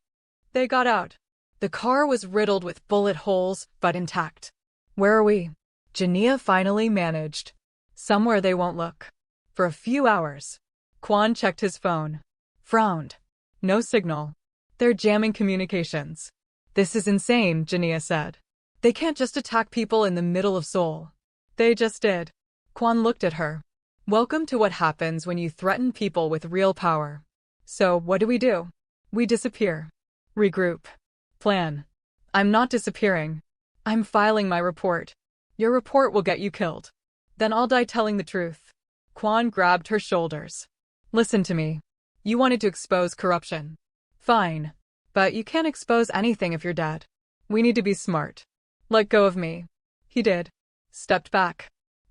They got out. The car was riddled with bullet holes, but intact. Where are we? Jania finally managed. Somewhere they won't look. For a few hours. Kwon checked his phone. Frowned. No signal. They're jamming communications. This is insane, Jania said. They can't just attack people in the middle of Seoul. They just did. Kwon looked at her. Welcome to what happens when you threaten people with real power. So, what do? We disappear. Regroup. Plan. I'm not disappearing. I'm filing my report. Your report will get you killed. Then I'll die telling the truth. Kwon grabbed her shoulders. Listen to me. You wanted to expose corruption. Fine. But you can't expose anything if you're dead. We need to be smart. Let go of me. He did. Stepped back.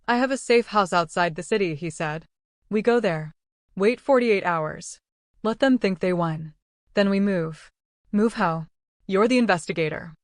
I have a safe house outside the city, he said. We go there. Wait 48 hours. Let them think they won. Then we move. Move how? You're the investigator.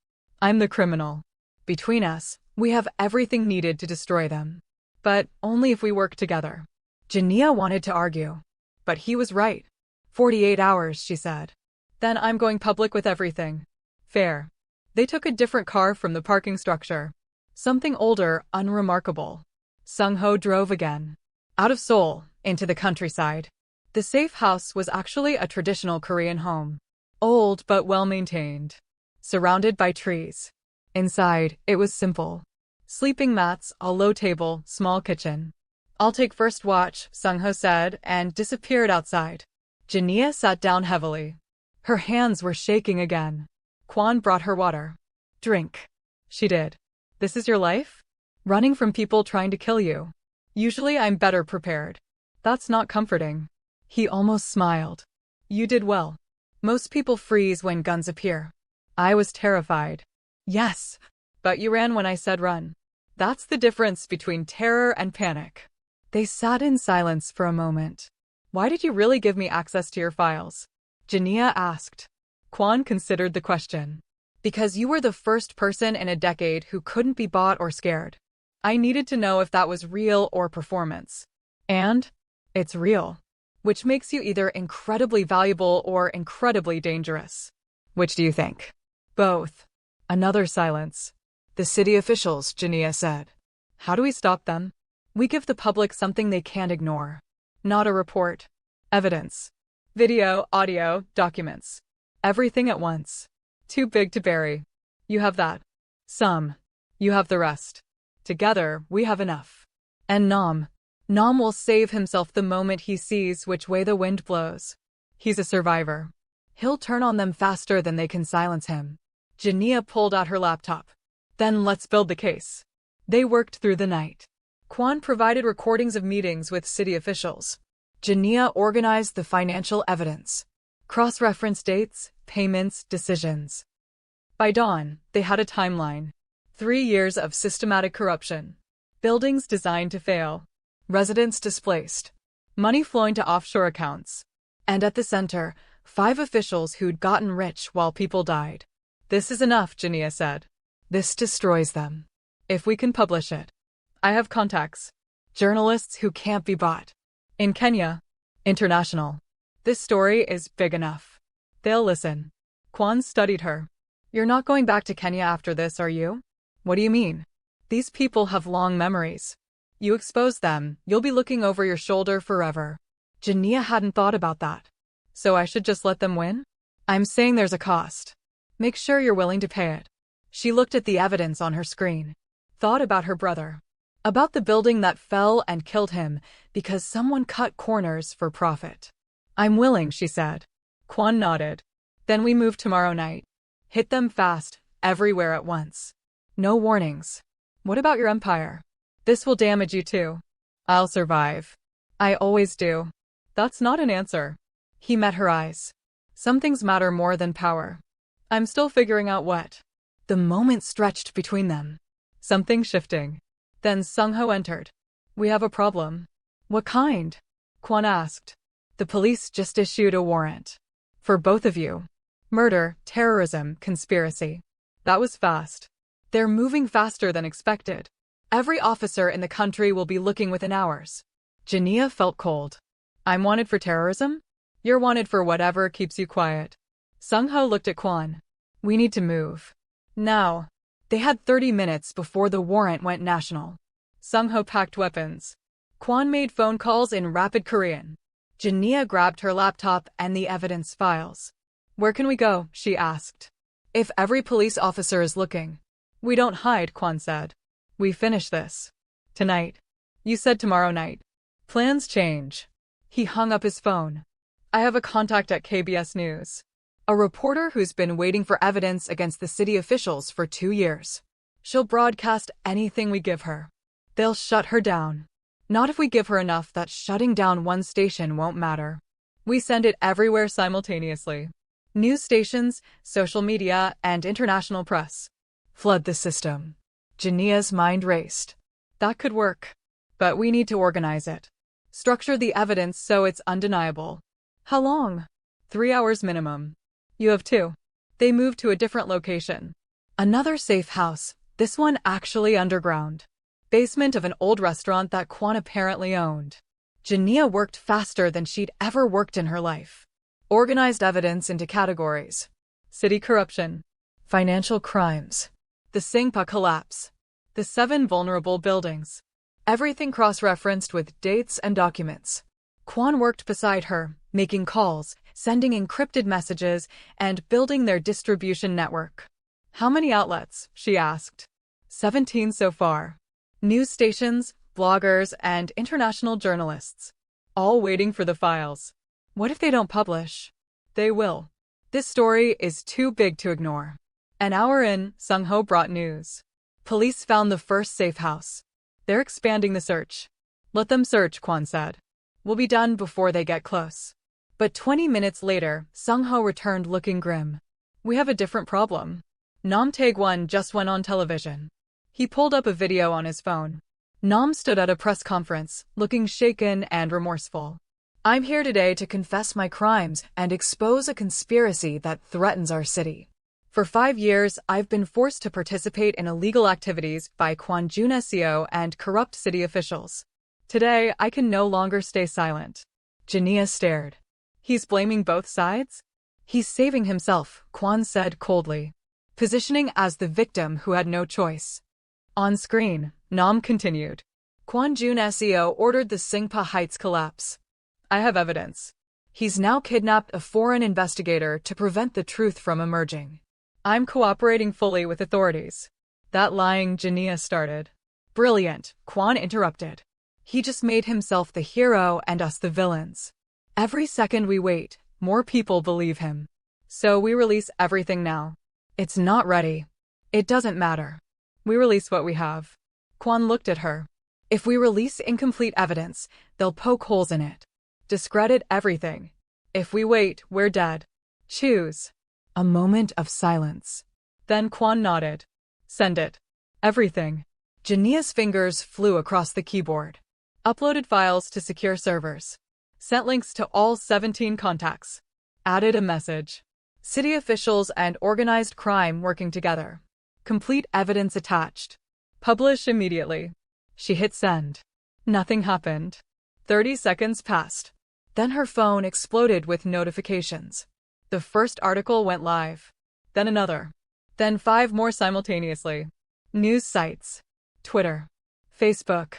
I'm the criminal. Between us, we have everything needed to destroy them. But only if we work together. Jania wanted to argue. But he was right. 48 hours, she said. Then I'm going public with everything. Fair. They took a different car from the parking structure. Something older, unremarkable. Sung-ho drove again. Out of Seoul, into the countryside. The safe house was actually a traditional Korean home. Old but well-maintained. Surrounded by trees. Inside, it was simple. Sleeping mats, a low table, small kitchen. I'll take first watch, Sung-ho said, and disappeared outside. Jania sat down heavily. Her hands were shaking again. Kwon brought her water. Drink. She did. This is your life? Running from people trying to kill you. Usually I'm better prepared. That's not comforting. He almost smiled. You did well. Most people freeze when guns appear. I was terrified. Yes. But you ran when I said run. That's the difference between terror and panic. They sat in silence for a moment. Why did you really give me access to your files? Jania asked. Kwon considered the question. Because you were the first person in a decade who couldn't be bought or scared. I needed to know if that was real or performance. And? It's real. Which makes you either incredibly valuable or incredibly dangerous. Which do you think? Both. Another silence. The city officials, Jania said. How do we stop them? We give the public something they can't ignore. Not a report. Evidence. Video, audio, documents. Everything at once. Too big to bury. You have that. Some. You have the rest. Together, we have enough. And Nam will save himself the moment he sees which way the wind blows. He's a survivor. He'll turn on them faster than they can silence him. Jania pulled out her laptop. Then let's build the case. They worked through the night. Kwon provided recordings of meetings with city officials. Jania organized the financial evidence. Cross-referenced dates, payments, decisions. By dawn, they had a timeline. 3 years of systematic corruption. Buildings designed to fail. Residents displaced. Money flowing to offshore accounts. And at the center, 5 officials who'd gotten rich while people died. This is enough, Jania said. This destroys them. If we can publish it. I have contacts. Journalists who can't be bought. In Kenya. International. This story is big enough. They'll listen. Kwon studied her. You're not going back to Kenya after this, are you? What do you mean? These people have long memories. You expose them, you'll be looking over your shoulder forever. Jania hadn't thought about that. So I should just let them win? I'm saying there's a cost. Make sure you're willing to pay it. She looked at the evidence on her screen. Thought about her brother. About the building that fell and killed him because someone cut corners for profit. I'm willing, she said. Kwon nodded. Then we move tomorrow night. Hit them fast, everywhere at once. No warnings. What about your empire? This will damage you too. I'll survive. I always do. That's not an answer. He met her eyes. Some things matter more than power. I'm still figuring out what. The moment stretched between them. Something shifting. Then Sung-ho entered. We have a problem. What kind? Kwon asked. The police just issued a warrant. For both of you. Murder, terrorism, conspiracy. That was fast. They're moving faster than expected. Every officer in the country will be looking within hours. Jania felt cold. I'm wanted for terrorism? You're wanted for whatever keeps you quiet. Sung-ho looked at Kwon. We need to move. Now. They had 30 minutes before the warrant went national. Sung-ho packed weapons. Kwon made phone calls in rapid Korean. Jania grabbed her laptop and the evidence files. Where can we go? She asked. If every police officer is looking. We don't hide, Kwon said. We finish this. Tonight. You said tomorrow night. Plans change. He hung up his phone. I have a contact at KBS News. A reporter who's been waiting for evidence against the city officials for 2 years. She'll broadcast anything we give her. They'll shut her down. Not if we give her enough that shutting down one station won't matter. We send it everywhere simultaneously. News stations, social media, and international press. Flood the system. Jania's mind raced. That could work. But we need to organize it. Structure the evidence so it's undeniable. How long? 3 hours minimum. You have 2. They moved to a different location. Another safe house, this one actually underground. Basement of an old restaurant that Kwon apparently owned. Jania worked faster than she'd ever worked in her life. Organized evidence into categories. City corruption. Financial crimes. The Singpa collapse. The 7 vulnerable buildings. Everything cross-referenced with dates and documents. Kwon worked beside her, making calls, sending encrypted messages, and building their distribution network. How many outlets? She asked. 17 so far. News stations, bloggers, and international journalists. All waiting for the files. What if they don't publish? They will. This story is too big to ignore. An hour in, Sung-ho brought news. Police found the first safe house. They're expanding the search. Let them search, Kwon said. We'll be done before they get close. But 20 minutes later, Sung-ho returned looking grim. We have a different problem. Nam Tae-kwon just went on television. He pulled up a video on his phone. Nam stood at a press conference, looking shaken and remorseful. I'm here today to confess my crimes and expose a conspiracy that threatens our city. For 5 years, I've been forced to participate in illegal activities by Kwanjun SEO and corrupt city officials. Today, I can no longer stay silent. Jania stared. He's blaming both sides? He's saving himself, Kwon said coldly. Positioning as the victim who had no choice. On screen, Nam continued. Kwanjun SEO ordered the Singpa Heights collapse. I have evidence. He's now kidnapped a foreign investigator to prevent the truth from emerging. I'm cooperating fully with authorities. That lying, Jania started. Brilliant, Kwon interrupted. He just made himself the hero and us the villains. Every second we wait, more people believe him. So we release everything now. It's not ready. It doesn't matter. We release what we have. Kwon looked at her. If we release incomplete evidence, they'll poke holes in it. Discredit everything. If we wait, we're dead. Choose. A moment of silence. Then Kwon nodded. Send it. Everything. Jania's fingers flew across the keyboard. Uploaded files to secure servers. Sent links to all 17 contacts. Added a message. City officials and organized crime working together. Complete evidence attached. Publish immediately. She hit send. Nothing happened. 30 seconds passed. Then her phone exploded with notifications. The first article went live. Then another. Then 5 more simultaneously. News sites. Twitter. Facebook.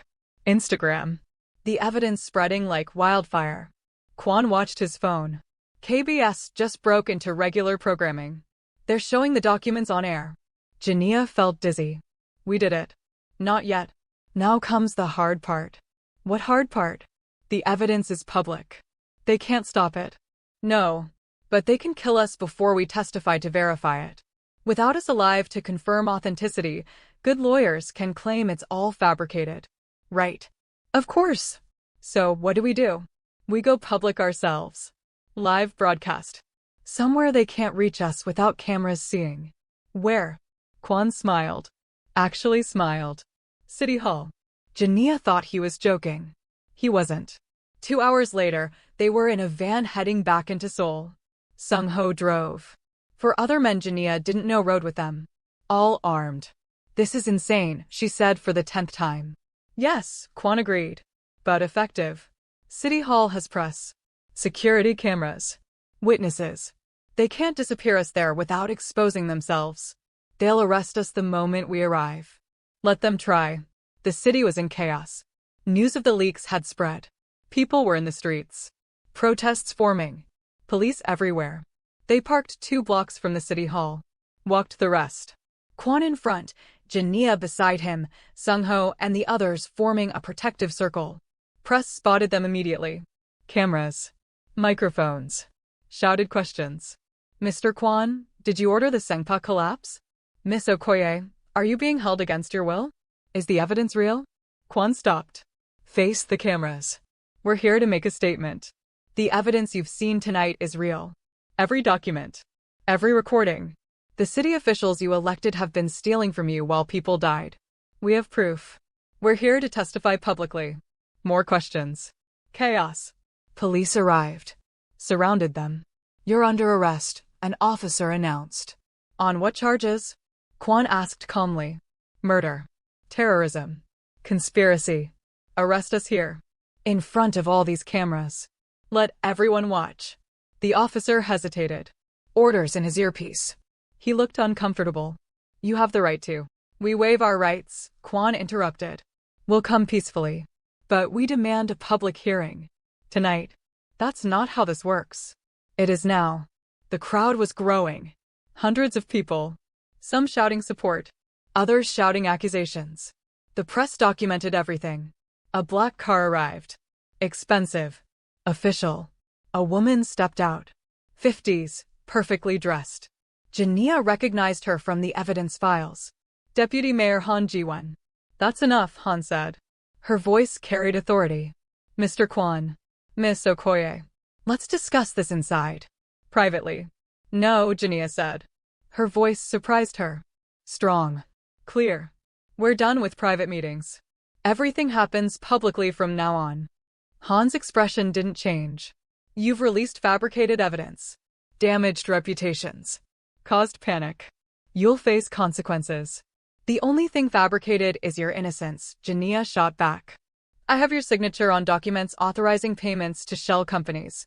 Instagram. The evidence spreading like wildfire. Kwon watched his phone. KBS just broke into regular programming. They're showing the documents on air. Jania felt dizzy. We did it. Not yet. Now comes the hard part. What hard part? The evidence is public. They can't stop it. No. But they can kill us before we testify to verify it. Without us alive to confirm authenticity, good lawyers can claim it's all fabricated. Right. Of course. So, what do? We go public ourselves. Live broadcast. Somewhere they can't reach us without cameras seeing. Where? Kwon smiled. Actually smiled. City Hall. Jania thought he was joking. He wasn't. 2 hours later, they were in a van heading back into Seoul. Sung-ho drove. 4 other men Jania didn't know rode with them. All armed. This is insane, she said for the 10th time. Yes, Kwon agreed. But effective. City Hall has press. Security cameras. Witnesses. They can't disappear us there without exposing themselves. They'll arrest us the moment we arrive. Let them try. The city was in chaos. News of the leaks had spread. People were in the streets. Protests forming. Police everywhere. They parked 2 blocks from the city hall. Walked the rest. Kwon in front, Jania beside him, Sung-ho and the others forming a protective circle. Press spotted them immediately. Cameras. Microphones. Shouted questions. Mr. Kwon, did you order the Sengpa collapse? Miss Okoye, are you being held against your will? Is the evidence real? Kwon stopped. Face the cameras. We're here to make a statement. The evidence you've seen tonight is real. Every document. Every recording. The city officials you elected have been stealing from you while people died. We have proof. We're here to testify publicly. More questions. Chaos. Police arrived. Surrounded them. You're under arrest, an officer announced. On what charges? Kwon asked calmly. Murder. Terrorism. Conspiracy. Arrest us here. In front of all these cameras. Let everyone watch. The officer hesitated. Orders in his earpiece. He looked uncomfortable. You have the right to. We waive our rights, Kwon interrupted. We'll come peacefully. But we demand a public hearing. Tonight. That's not how this works. It is now. The crowd was growing. Hundreds of people. Some shouting support. Others shouting accusations. The press documented everything. A black car arrived. Expensive. Official. A woman stepped out. 50s, perfectly dressed. Jania recognized her from the evidence files. Deputy Mayor Han Ji-won. That's enough, Han said. Her voice carried authority. Mr. Kwon. Miss Okoye. Let's discuss this inside. Privately. No, Jania said. Her voice surprised her. Strong. Clear. We're done with private meetings. Everything happens publicly from now on. Han's expression didn't change. You've released fabricated evidence. Damaged reputations. Caused panic. You'll face consequences. The only thing fabricated is your innocence, Jania shot back. I have your signature on documents authorizing payments to shell companies.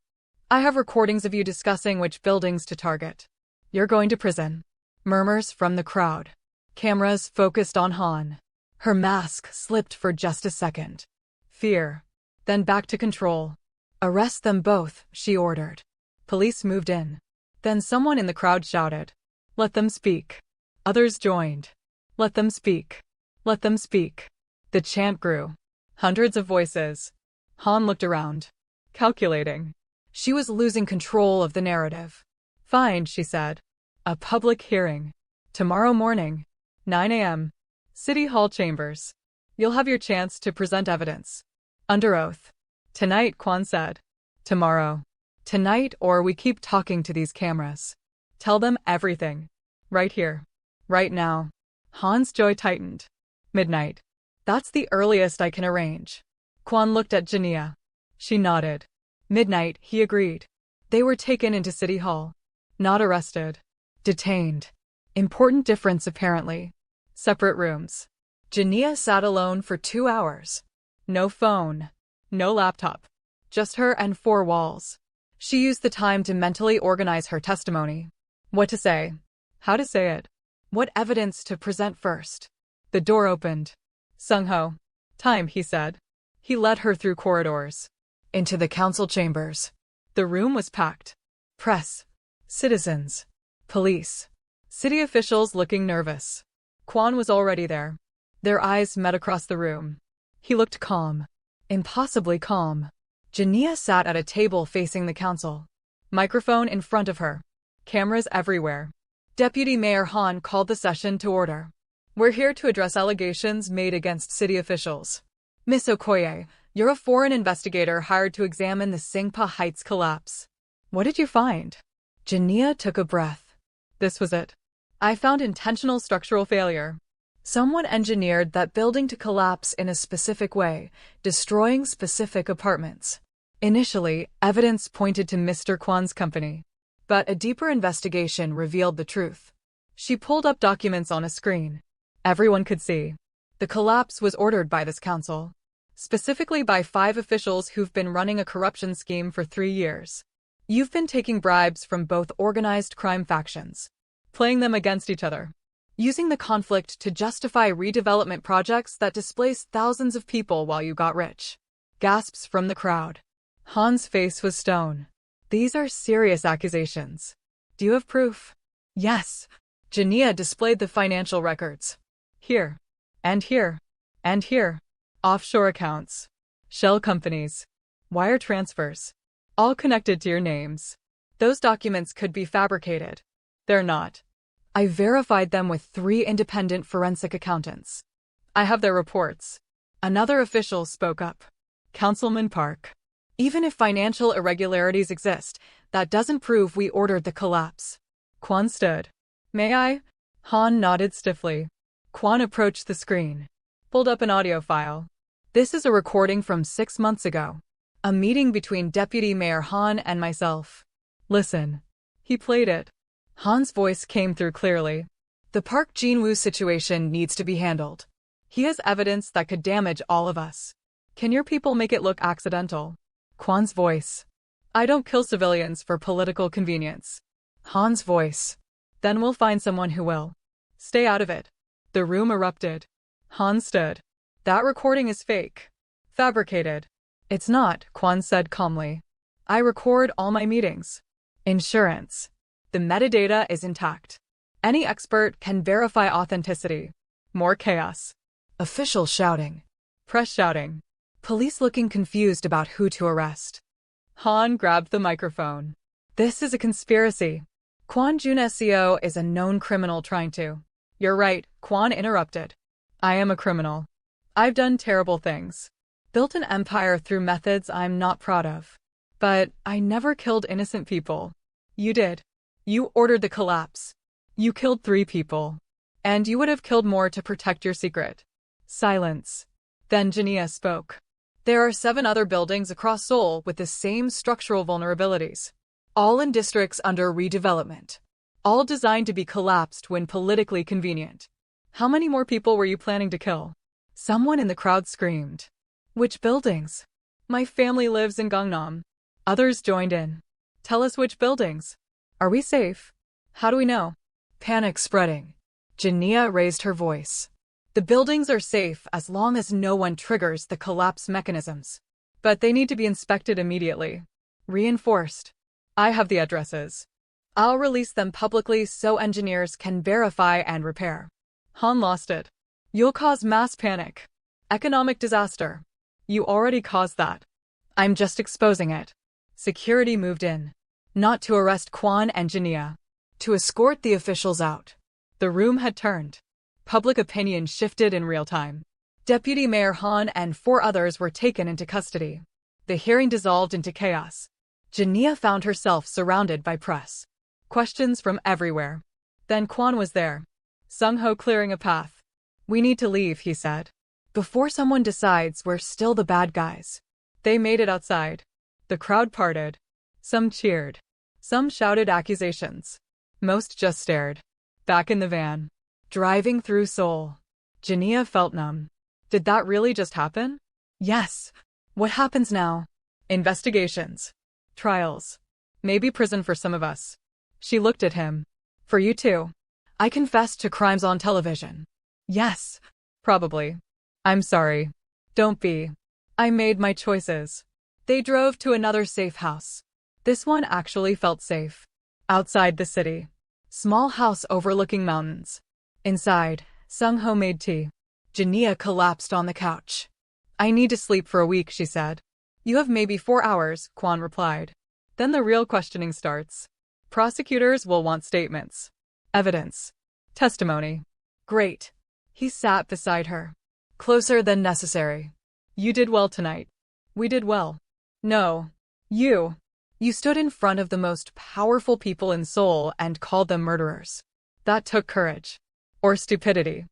I have recordings of you discussing which buildings to target. You're going to prison. Murmurs from the crowd. Cameras focused on Han. Her mask slipped for just a second. Fear. Then back to control. Arrest them both, she ordered. Police moved in. Then someone in the crowd shouted. Let them speak. Others joined. Let them speak. Let them speak. The chant grew. Hundreds of voices. Han looked around. Calculating. She was losing control of the narrative. Fine, she said. A public hearing. Tomorrow morning. 9 a.m. City Hall chambers. You'll have your chance to present evidence. Under oath. Tonight, Kwon said. Tomorrow. Tonight, or we keep talking to these cameras. Tell them everything. Right here. Right now. Han's jaw tightened. Midnight. That's the earliest I can arrange. Kwon looked at Jania. She nodded. Midnight, he agreed. They were taken into City Hall. Not arrested. Detained. Important difference apparently. Separate rooms. Jania sat alone for 2 hours. No phone. No laptop. Just her and 4 walls. She used the time to mentally organize her testimony. What to say. How to say it. What evidence to present first. The door opened. Sung-ho. Time, he said. He led her through corridors. Into the council chambers. The room was packed. Press. Citizens. Police. City officials looking nervous. Kwon was already there. Their eyes met across the room. He looked calm. Impossibly calm. Jania sat at a table facing the council. Microphone in front of her. Cameras everywhere. Deputy Mayor Han called the session to order. We're here to address allegations made against city officials. Miss Okoye, you're a foreign investigator hired to examine the Singpa Heights collapse. What did you find? Jania took a breath. This was it. I found intentional structural failure. Someone engineered that building to collapse in a specific way, destroying specific apartments. Initially, evidence pointed to Mr. Kwan's company. But a deeper investigation revealed the truth. She pulled up documents on a screen. Everyone could see. The collapse was ordered by this council. Specifically by 5 officials who've been running a corruption scheme for 3 years. You've been taking bribes from both organized crime factions, playing them against each other, using the conflict to justify redevelopment projects that displaced thousands of people while you got rich. Gasps from the crowd. Han's face was stone. These are serious accusations. Do you have proof? Yes. Jania displayed the financial records. Here. And here. And here. Offshore accounts. Shell companies. Wire transfers. All connected to your names. Those documents could be fabricated. They're not. I verified them with 3 independent forensic accountants. I have their reports. Another official spoke up. Councilman Park. Even if financial irregularities exist, that doesn't prove we ordered the collapse. Kwan stood. May I? Han nodded stiffly. Kwan approached the screen. Pulled up an audio file. This is a recording from 6 months ago. A meeting between Deputy Mayor Han and myself. Listen. He played it. Han's voice came through clearly. The Park Jin-woo situation needs to be handled. He has evidence that could damage all of us. Can your people make it look accidental? Kwan's voice. I don't kill civilians for political convenience. Han's voice. Then we'll find someone who will. Stay out of it. The room erupted. Han stood. That recording is fake. Fabricated. It's not, Kwan said calmly. I record all my meetings. Insurance. The metadata is intact. Any expert can verify authenticity. More chaos. Officials shouting. Press shouting. Police looking confused about who to arrest. Han grabbed the microphone. This is a conspiracy. Kwan Jun SEO is a known criminal trying to. You're right, Kwan interrupted. I am a criminal. I've done terrible things. Built an empire through methods I'm not proud of. But I never killed innocent people. You did. You ordered the collapse. You killed 3 people. And you would have killed more to protect your secret. Silence. Then Jania spoke. There are 7 other buildings across Seoul with the same structural vulnerabilities. All in districts under redevelopment. All designed to be collapsed when politically convenient. How many more people were you planning to kill? Someone in the crowd screamed. Which buildings? My family lives in Gangnam. Others joined in. Tell us which buildings. Are we safe? How do we know? Panic spreading. Jania raised her voice. The buildings are safe as long as no one triggers the collapse mechanisms. But they need to be inspected immediately. Reinforced. I have the addresses. I'll release them publicly so engineers can verify and repair. Han lost it. You'll cause mass panic. Economic disaster. You already caused that. I'm just exposing it. Security moved in. Not to arrest Kwan and Jania. To escort the officials out. The room had turned. Public opinion shifted in real time. Deputy Mayor Han and 4 others were taken into custody. The hearing dissolved into chaos. Jania found herself surrounded by press. Questions from everywhere. Then Kwan was there. Sung-ho clearing a path. We need to leave, he said. Before someone decides we're still the bad guys. They made it outside. The crowd parted. Some cheered. Some shouted accusations. Most just stared. Back in the van. Driving through Seoul. Jania felt numb. Did that really just happen? Yes. What happens now? Investigations. Trials. Maybe prison for some of us. She looked at him. For you too. I confessed to crimes on television. Yes. Probably. I'm sorry. Don't be. I made my choices. They drove to another safe house. This one actually felt safe. Outside the city. Small house overlooking mountains. Inside, Sung-ho made tea. Jania collapsed on the couch. I need to sleep for a week, she said. You have maybe 4 hours, Kwan replied. Then the real questioning starts. Prosecutors will want statements. Evidence. Testimony. Great. He sat beside her. Closer than necessary. You did well tonight. We did well. No. You. You stood in front of the most powerful people in Seoul and called them murderers. That took courage. Or stupidity.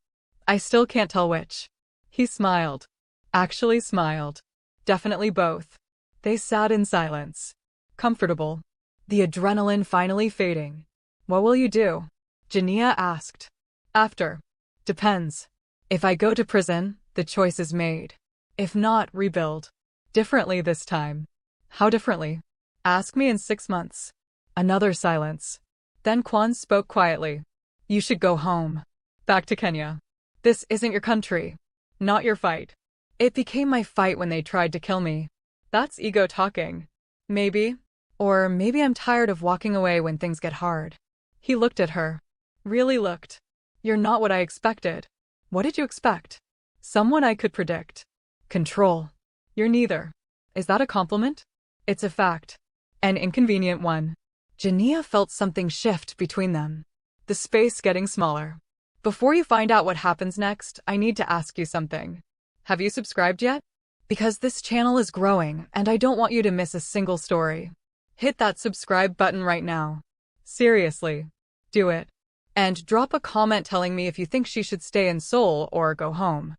I still can't tell which. He smiled. Actually smiled. Definitely both. They sat in silence. Comfortable. The adrenaline finally fading. What will you do? Jania asked. After. Depends. If I go to prison, the choice is made. If not, rebuild. Differently this time. How differently? Ask me in 6 months. Another silence. Then Kwon spoke quietly. You should go home. Back to Kenya. This isn't your country. Not your fight. It became my fight when they tried to kill me. That's ego talking. Maybe. Or maybe I'm tired of walking away when things get hard. He looked at her. Really looked. You're not what I expected. What did you expect? Someone I could predict. Control. You're neither. Is that a compliment? It's a fact. An inconvenient one. Jania felt something shift between them. The space getting smaller. Before you find out what happens next, I need to ask you something. Have you subscribed yet? Because this channel is growing, and I don't want you to miss a single story. Hit that subscribe button right now. Seriously. Do it. And drop a comment telling me if you think she should stay in Seoul or go home.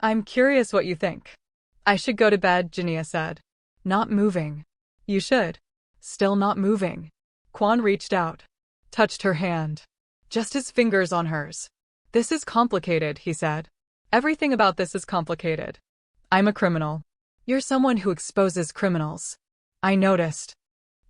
I'm curious what you think. I should go to bed, Jania said. Not moving. You should. Still not moving. Kwon reached out. Touched her hand. Just his fingers on hers. This is complicated, he said. Everything about this is complicated. I'm a criminal. You're someone who exposes criminals. I noticed.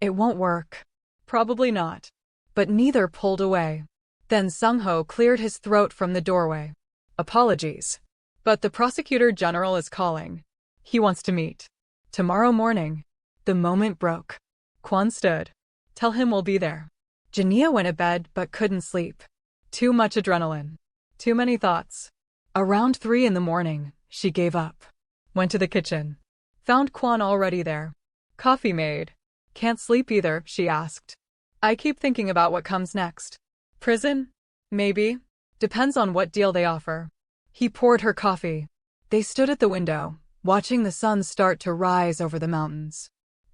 It won't work. Probably not. But neither pulled away. Then Sung-ho cleared his throat from the doorway. Apologies. But the prosecutor general is calling. He wants to meet. Tomorrow morning. The moment broke. Kwon stood. Tell him we'll be there. Jania went to bed but couldn't sleep. Too much adrenaline. Too many thoughts. Around 3 in the morning, she gave up. Went to the kitchen. Found Kwon already there. Coffee made. Can't sleep either, she asked. I keep thinking about what comes next. Prison? Maybe. Depends on what deal they offer. He poured her coffee. They stood at the window, watching the sun start to rise over the mountains.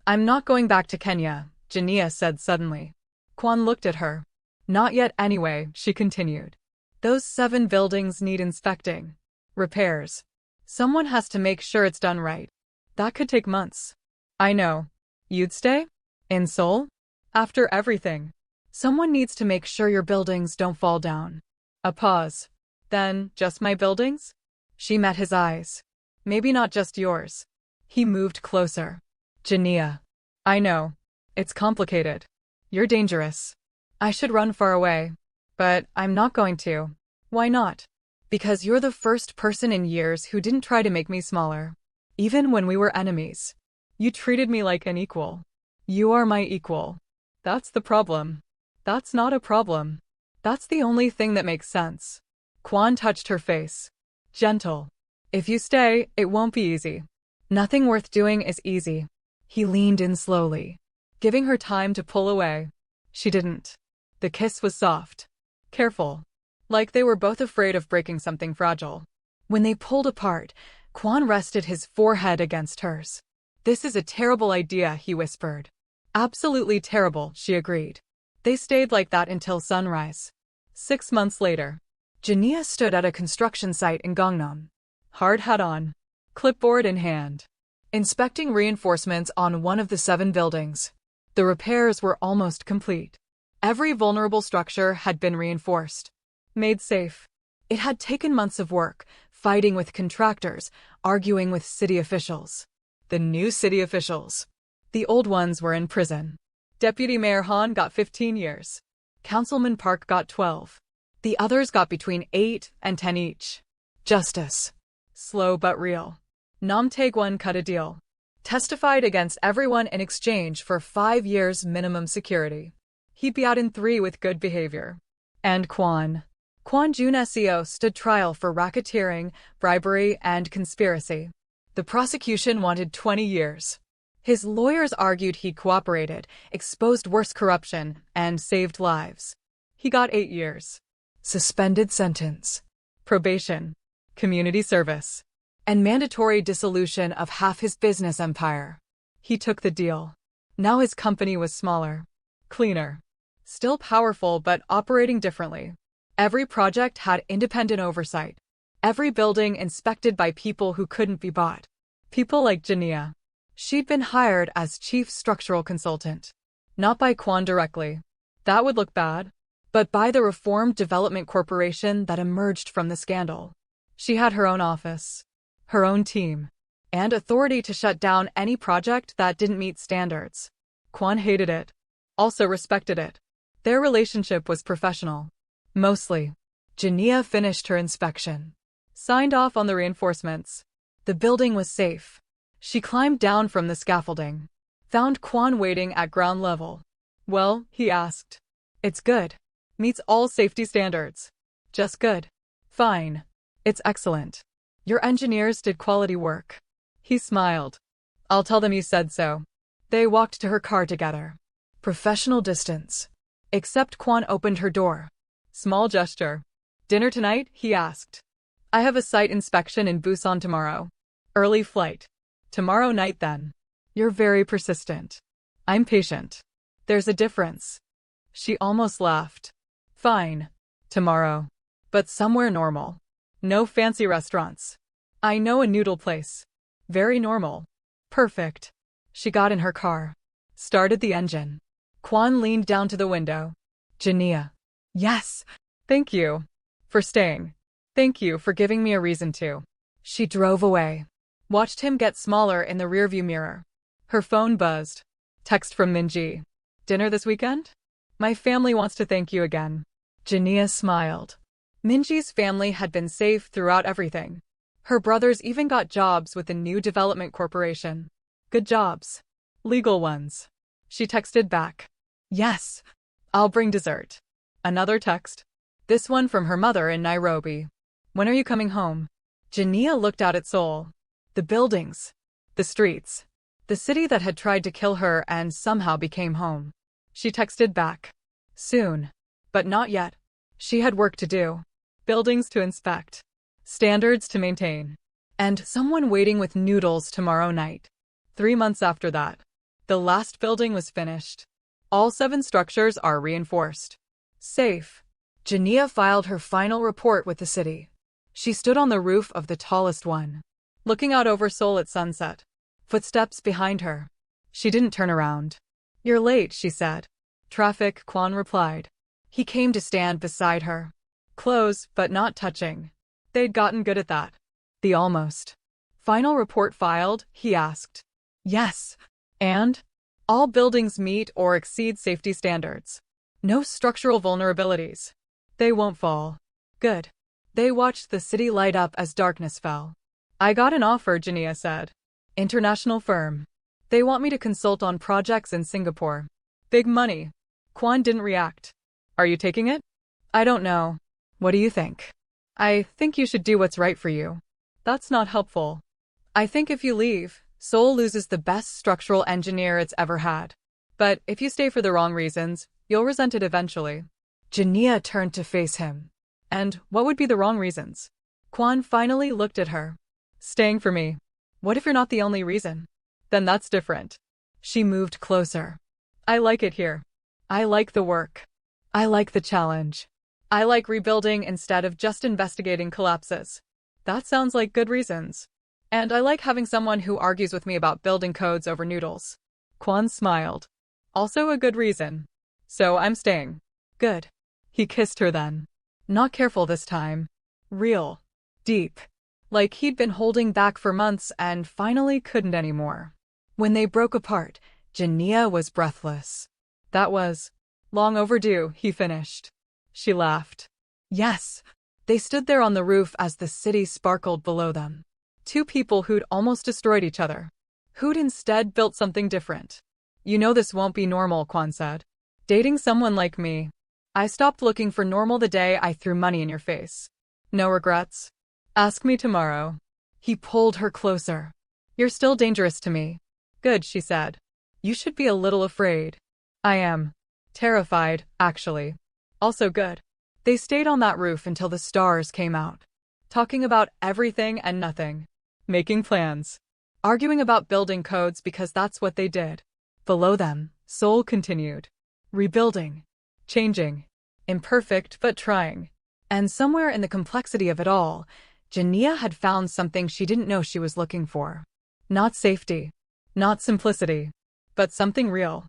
I'm not going back to Kenya, Jania said suddenly. Kwon looked at her. Not yet anyway, she continued. Those 7 buildings need inspecting. Repairs. Someone has to make sure it's done right. That could take months. I know. You'd stay? In Seoul? After everything. Someone needs to make sure your buildings don't fall down. A pause. Then, just my buildings? She met his eyes. Maybe not just yours. He moved closer. Jania. I know. It's complicated. You're dangerous. I should run far away. But I'm not going to. Why not? Because you're the first person in years who didn't try to make me smaller. Even when we were enemies. You treated me like an equal. You are my equal. That's the problem. That's not a problem. That's the only thing that makes sense. Kwon touched her face. Gentle. If you stay, it won't be easy. Nothing worth doing is easy. He leaned in slowly, giving her time to pull away. She didn't. The kiss was soft. Careful. Like they were both afraid of breaking something fragile. When they pulled apart, Kwon rested his forehead against hers. This is a terrible idea, he whispered. Absolutely terrible, she agreed. They stayed like that until sunrise. 6 months later, Jania stood at a construction site in Gangnam. Hard hat on, clipboard in hand, inspecting reinforcements on one of the 7 buildings. The repairs were almost complete. Every vulnerable structure had been reinforced, made safe. It had taken months of work, fighting with contractors, arguing with city officials. The new city officials. The old ones were in prison. Deputy Mayor Han got 15 years. Councilman Park got 12. The others got between 8 and 10 each. Justice. Slow but real. Nam Tae-kwon cut a deal. Testified against everyone in exchange for 5 years minimum security. He'd be out in 3 with good behavior. And Kwon Jun Seo stood trial for racketeering, bribery, and conspiracy. The prosecution wanted 20 years. His lawyers argued he'd cooperated, exposed worse corruption, and saved lives. He got 8 years. Suspended sentence, probation, community service, and mandatory dissolution of half his business empire. He took the deal. Now his company was smaller, cleaner, still powerful but operating differently. Every project had independent oversight. Every building inspected by people who couldn't be bought. People like Jania. She'd been hired as chief structural consultant. Not by Kwon directly. That would look bad. But by the reformed development corporation that emerged from the scandal. She had her own office, her own team, and authority to shut down any project that didn't meet standards. Kwon hated it, also respected it. Their relationship was professional. Mostly. Jania finished her inspection. Signed off on the reinforcements. The building was safe. She climbed down from the scaffolding. Found Kwon waiting at ground level. Well, he asked. It's good. Meets all safety standards. Just good. Fine. It's excellent. Your engineers did quality work. He smiled. I'll tell them you said so. They walked to her car together. Professional distance. Except Kwon opened her door. Small gesture. Dinner tonight? He asked. I have a site inspection in Busan tomorrow. Early flight. Tomorrow night then. You're very persistent. I'm patient. There's a difference. She almost laughed. Fine. Tomorrow. But somewhere normal. No fancy restaurants. I know a noodle place. Very normal. Perfect. She got in her car. Started the engine. Kwon leaned down to the window. Jania. Yes. Thank you. For staying. Thank you for giving me a reason to. She drove away. Watched him get smaller in the rearview mirror. Her phone buzzed. Text from Minji. Dinner this weekend? My family wants to thank you again. Jania smiled. Minji's family had been safe throughout everything. Her brothers even got jobs with the new development corporation. Good jobs. Legal ones. She texted back. Yes. I'll bring dessert. Another text. This one from her mother in Nairobi. When are you coming home? Jania looked out at Seoul. The buildings. The streets. The city that had tried to kill her and somehow became home. She texted back. Soon. But not yet. She had work to do. Buildings to inspect. Standards to maintain. And someone waiting with noodles tomorrow night. 3 months after that. The last building was finished. All 7 structures are reinforced. Safe. Jania filed her final report with the city. She stood on the roof of the tallest one, looking out over Seoul at sunset. Footsteps behind her. She didn't turn around. You're late, she said. Traffic, Kwon replied. He came to stand beside her. Close, but not touching. They'd gotten good at that. The almost. Final report filed, he asked. Yes. And? All buildings meet or exceed safety standards. No structural vulnerabilities. They won't fall. Good. They watched the city light up as darkness fell. I got an offer, Jania said. International firm. They want me to consult on projects in Singapore. Big money. Kwon didn't react. Are you taking it? I don't know. What do you think? I think you should do what's right for you. That's not helpful. I think if you leave, Seoul loses the best structural engineer it's ever had. But if you stay for the wrong reasons, you'll resent it eventually. Jania turned to face him. And what would be the wrong reasons? Kwon finally looked at her. Staying for me. What if you're not the only reason? Then that's different. She moved closer. I like it here. I like the work. I like the challenge. I like rebuilding instead of just investigating collapses. That sounds like good reasons. And I like having someone who argues with me about building codes over noodles. Kwon smiled. Also a good reason. So I'm staying. Good. He kissed her then. Not careful this time. Real. Deep. Like he'd been holding back for months and finally couldn't anymore. When they broke apart, Jania was breathless. That was long overdue, he finished. She laughed. Yes. They stood there on the roof as the city sparkled below them. 2 people who'd almost destroyed each other. Who'd instead built something different. You know this won't be normal, Kwon said. Dating someone like me. I stopped looking for normal the day I threw money in your face. No regrets? Ask me tomorrow. He pulled her closer. You're still dangerous to me. Good, she said. You should be a little afraid. I am. Terrified, actually. Also good. They stayed on that roof until the stars came out, talking about everything and nothing, making plans, arguing about building codes because that's what they did. Below them, Seoul continued, rebuilding, changing, imperfect but trying. And somewhere in the complexity of it all, Jania had found something she didn't know she was looking for. Not safety, not simplicity, but something real.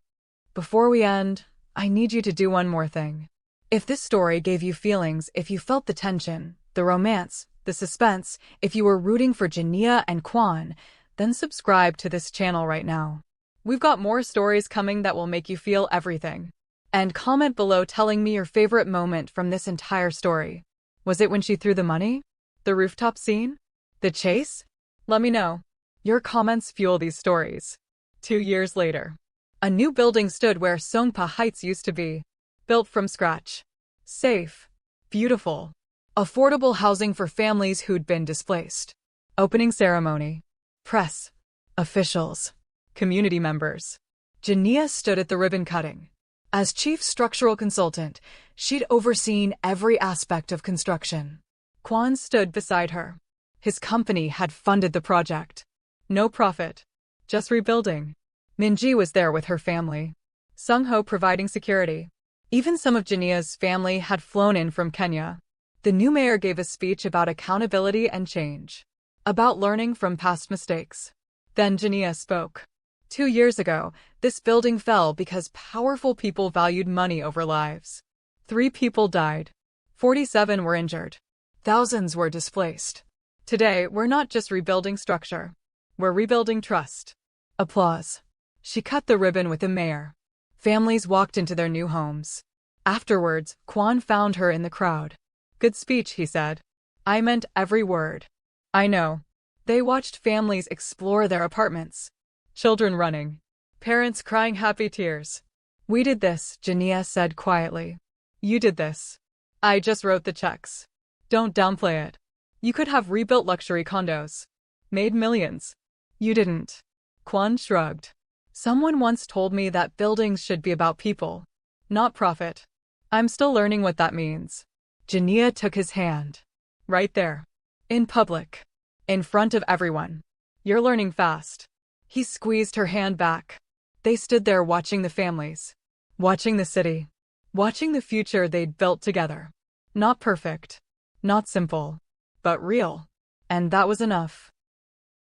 Before we end, I need you to do one more thing. If this story gave you feelings, if you felt the tension, the romance, the suspense, if you were rooting for Jania and Kwan, then subscribe to this channel right now. We've got more stories coming that will make you feel everything. And comment below telling me your favorite moment from this entire story. Was it when she threw the money? The rooftop scene? The chase? Let me know. Your comments fuel these stories. 2 years later, a new building stood where Songpa Heights used to be. Built from scratch. Safe. Beautiful. Affordable housing for families who'd been displaced. Opening ceremony. Press. Officials. Community members. Jania stood at the ribbon cutting. As chief structural consultant, she'd overseen every aspect of construction. Kwan stood beside her. His company had funded the project. No profit. Just rebuilding. Minji was there with her family. Sung-ho providing security. Even some of Jania's family had flown in from Kenya. The new mayor gave a speech about accountability and change. About learning from past mistakes. Then Jania spoke. 2 years ago, this building fell because powerful people valued money over lives. 3 people died. 47 were injured. Thousands were displaced. Today, we're not just rebuilding structure. We're rebuilding trust. Applause. She cut the ribbon with the mayor. Families walked into their new homes. Afterwards, Kwan found her in the crowd. Good speech, he said. I meant every word. I know. They watched families explore their apartments. Children running. Parents crying happy tears. We did this, Jania said quietly. You did this. I just wrote the checks. Don't downplay it. You could have rebuilt luxury condos. Made millions. You didn't. Kwan shrugged. Someone once told me that buildings should be about people, not profit. I'm still learning what that means. Jania took his hand. Right there. In public. In front of everyone. You're learning fast. He squeezed her hand back. They stood there watching the families. Watching the city. Watching the future they'd built together. Not perfect. Not simple. But real. And that was enough.